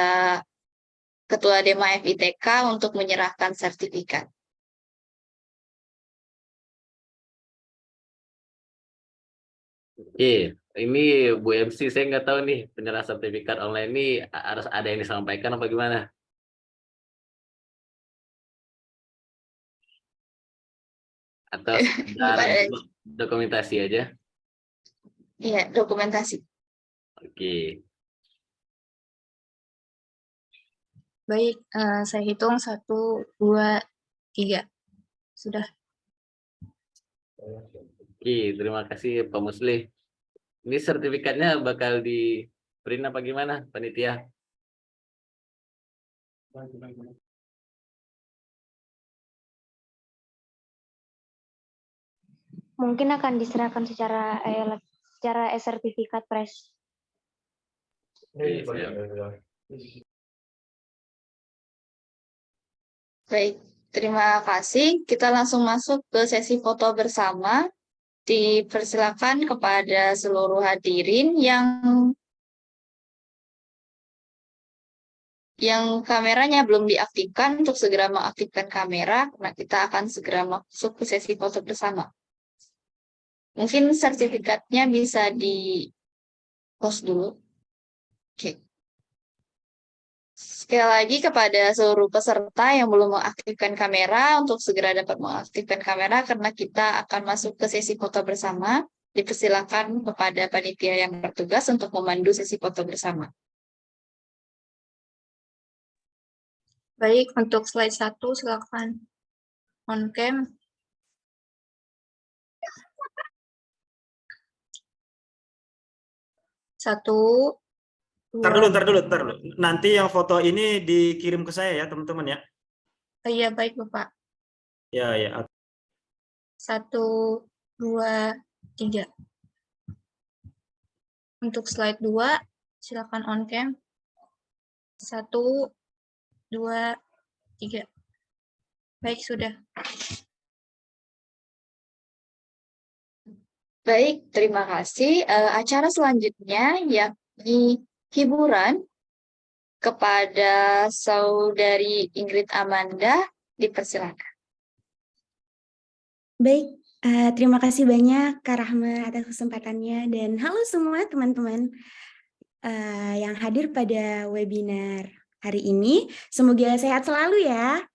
Ketua DEMA FITK untuk menyerahkan sertifikat. Oke, ini Bu MC, saya nggak tahu nih penyerahan sertifikat online ini harus ada yang disampaikan apa gimana? Atau sekedar dokumentasi aja? Iya, dokumentasi. Oke. Baik, saya hitung 1, 2, 3. Sudah. Oke, terima kasih Pak Musli. Ini sertifikatnya bakal di print apa gimana, panitia? Mungkin akan diserahkan secara sertifikat, Pres. Oke, siap. Baik, terima kasih. Kita langsung masuk ke sesi foto bersama. Dipersilakan kepada seluruh hadirin yang kameranya belum diaktifkan untuk segera mengaktifkan kamera, karena kita akan segera masuk ke sesi foto bersama. Mungkin sertifikatnya bisa di-post dulu. Oke. Sekali lagi kepada seluruh peserta yang belum mengaktifkan kamera, untuk segera dapat mengaktifkan kamera karena kita akan masuk ke sesi foto bersama. Dipersilakan kepada panitia yang bertugas untuk memandu sesi foto bersama. Baik, untuk slide 1 silakan on cam. Satu, Ntar dulu. Nanti yang foto ini dikirim ke saya ya, teman-teman ya. iya, baik Bapak. Ya. 1, 2, 3. Untuk slide 2, silakan on cam. 1, 2, 3. Baik, sudah. Baik, terima kasih. Acara selanjutnya yakni hiburan kepada Saudari Ingrid Amanda, dipersilakan. Baik, terima kasih banyak Kak Rahma atas kesempatannya, dan halo semua teman-teman yang hadir pada webinar hari ini. Semoga sehat selalu ya.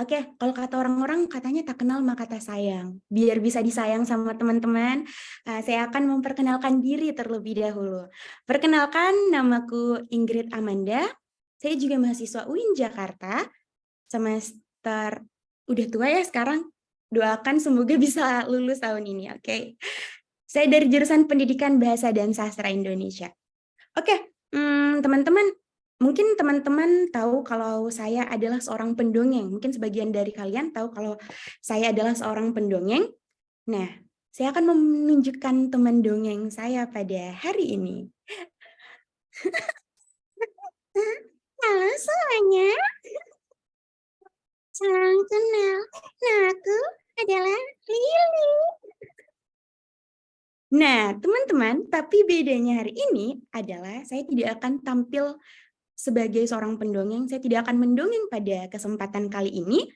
Oke, kalau kata orang-orang katanya tak kenal maka tak sayang. Biar bisa disayang sama teman-teman, saya akan memperkenalkan diri terlebih dahulu. Perkenalkan, namaku Ingrid Amanda. Saya juga mahasiswa UIN Jakarta, semester udah tua ya sekarang. Doakan semoga bisa lulus tahun ini, oke. Saya dari jurusan Pendidikan Bahasa dan Sastra Indonesia. Oke, teman-teman, mungkin teman-teman tahu kalau saya adalah seorang pendongeng. Mungkin sebagian dari kalian tahu kalau saya adalah seorang pendongeng. Nah, saya akan menunjukkan teman dongeng saya pada hari ini. Halo semuanya, salam kenal. Nah, aku adalah Lili. Nah, teman-teman, tapi bedanya hari ini adalah saya tidak akan tampil sebagai seorang pendongeng, saya tidak akan mendongeng pada kesempatan kali ini,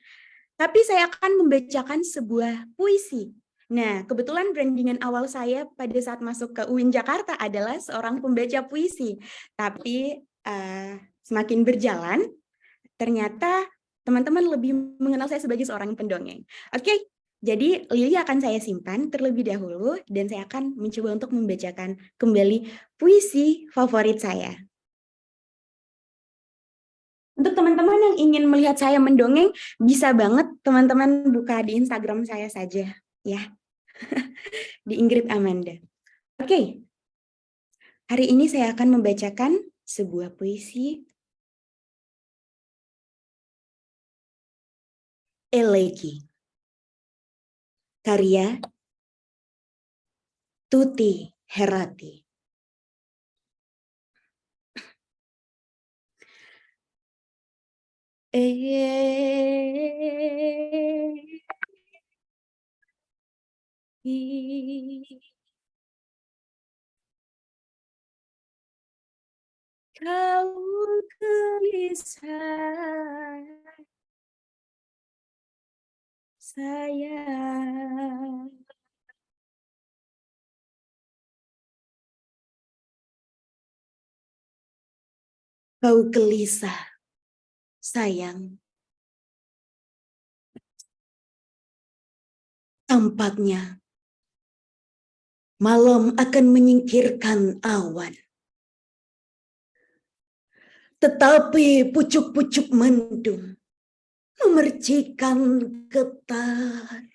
tapi saya akan membacakan sebuah puisi. Nah, kebetulan brandingan awal saya pada saat masuk ke UIN Jakarta adalah seorang pembaca puisi. Tapi semakin berjalan, ternyata teman-teman lebih mengenal saya sebagai seorang pendongeng. Oke, jadi Lili akan saya simpan terlebih dahulu dan saya akan mencoba untuk membacakan kembali puisi favorit saya. Untuk teman-teman yang ingin melihat saya mendongeng, bisa banget teman-teman buka di Instagram saya saja, ya. Di Ingrid Amanda. Oke. Hari ini saya akan membacakan sebuah puisi Elegi. Karya Tuti Herati. Kau gelisah, sayang. Kau gelisah, sayang. Tampaknya malam akan menyingkirkan awan. Tetapi pucuk-pucuk mendung memercikan getar.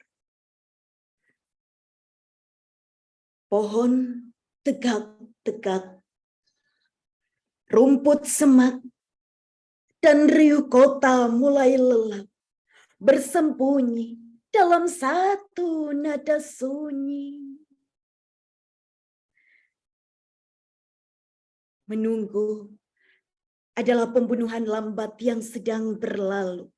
Pohon tegak-tegak, rumput semak, dan riuh kota mulai lelap, bersembunyi dalam satu nada sunyi. Menunggu adalah pembunuhan lambat yang sedang berlalu.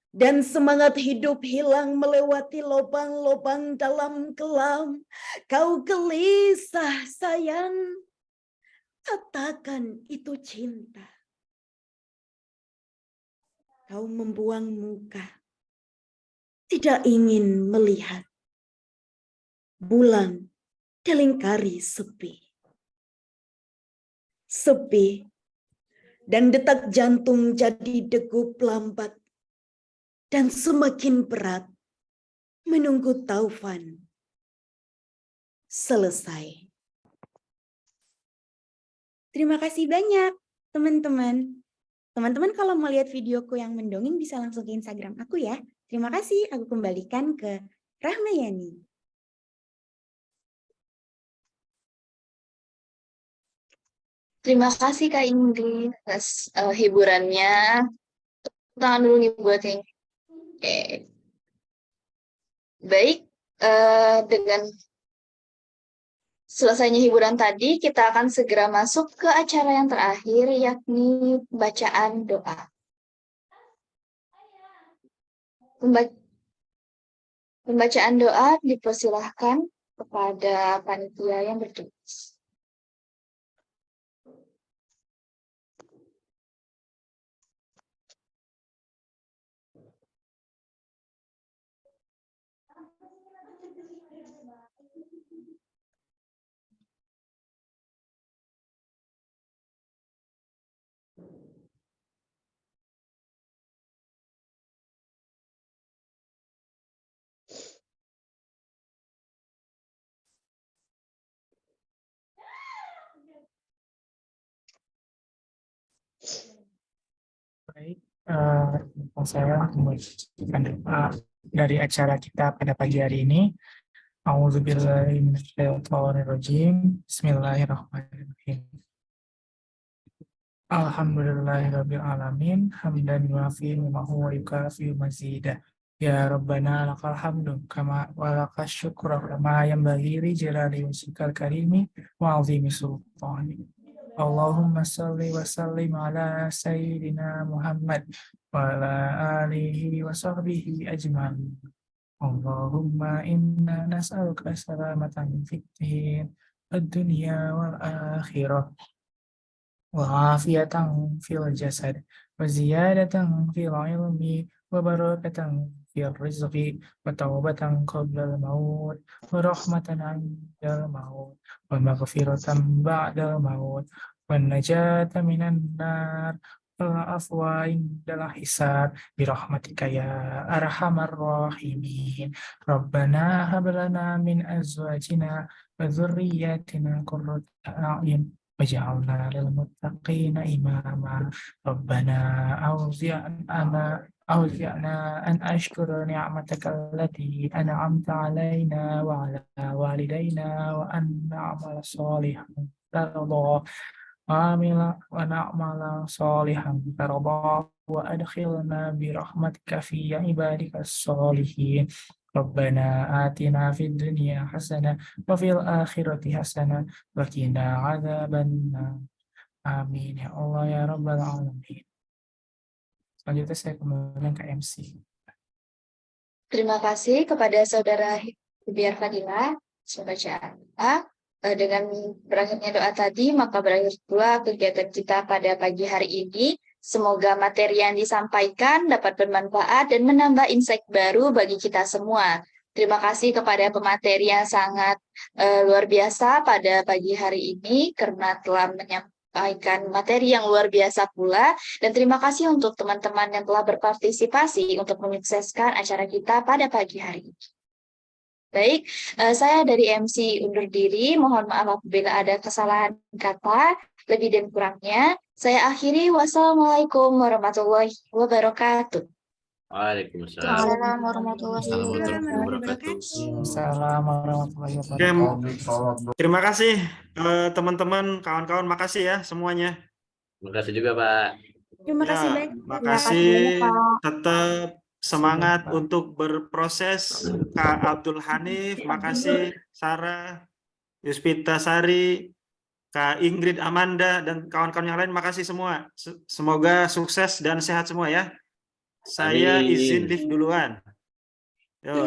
Dan semangat hidup hilang melewati lubang-lubang dalam kelam. Kau gelisah, sayang. Katakan itu cinta. Kau membuang muka. Tidak ingin melihat. Bulan dilingkari sepi. Sepi. Dan detak jantung jadi degup lambat. Dan semakin berat menunggu taufan selesai. Terima kasih banyak, teman-teman. Teman-teman kalau mau lihat videoku yang mendongeng bisa langsung ke Instagram aku ya. Terima kasih, aku kembalikan ke Rahmayani. Terima kasih Kak Ingrid atas hiburannya. Tangan dulu nih buat yang Oke. Baik, dengan selesainya hiburan tadi, kita akan segera masuk ke acara yang terakhir, yakni bacaan doa. Pembacaan doa dipersilahkan kepada panitia yang bertugas. Baik, saya membacakan doa dari acara kita pada pagi hari ini. A'udzu billahi minasyaitonir rajim. Bismillahirrahmanirrahim. Alhamdulillahirabbil alamin, hamdan yuafi ni'mahu wa yukafi mazidah. Ya Rabbana lakal hamdu kama walakas syukra kama yanbaghi li jalali wajhikal karimi wa 'azimi sultani. Allahumma salli wa sallim ala sayyidina Muhammad wa ala alihi wa sahbihi ajma'in. Allahumma inna nas'aluka salamatan fid din ad-dunya wal akhirah wa afiyatan fil jasad wa ziyadatan fil ilmi wa barakatan fil rizqi wa taubatan qabla al-maut wa rahmatan 'inda al-maut wa maghfiratan ba'da al-maut wa najatan minan nar wal afwa 'inda al-hisab bi rahmatika ya arhamar rahimin. Rabbana hab lana min azwajina wa dhurriyyatina qurrata a'yun waj'alna lil muttaqina imama. Rabbana أوزعنا أن أشكر نعمتك التي أنعمت علينا وعلى والدينا وأن نعمل صالحا ترضاه ونعمل صالحا ترضاه وأدخلنا برحمتك في عبادك الصالحين. ربنا آتنا في الدنيا حسنة وفي الآخرة حسنة وقنا عذاب النار. Amin ya Allah ya Rabbal Alamin. Selanjutnya saya kembalikan ke MC. Terima kasih kepada Saudara Hibiar Fadila. Bacaan doa. Dengan berakhirnya doa tadi, maka berakhir pula kegiatan kita pada pagi hari ini. Semoga materi yang disampaikan dapat bermanfaat dan menambah insight baru bagi kita semua. Terima kasih kepada pemateri yang sangat luar biasa pada pagi hari ini karena telah menyampaikan materi yang luar biasa pula. Dan terima kasih untuk teman-teman yang telah berpartisipasi untuk menyukseskan acara kita pada pagi hari ini. Baik, saya dari MC undur diri. Mohon maaf apabila ada kesalahan kata, lebih dan kurangnya. Saya akhiri. Wassalamualaikum warahmatullahi wabarakatuh. Waalaikumsalam. Assalamualaikum warahmatullahi wabarakatuh. Assalamualaikum warahmatullahi Oke, wabarakatuh. terima kasih teman-teman, kawan-kawan, makasih ya semuanya. Terima kasih juga, Pak. Terima kasih Ya, banyak. makasih, tetap semangat untuk berproses. Kak Abdul Hanif, makasih Sarah, Yuspita Sari, Kak Ingrid Amanda, dan kawan-kawan yang lain, makasih semua. Semoga sukses dan sehat semua ya. Saya izin live duluan.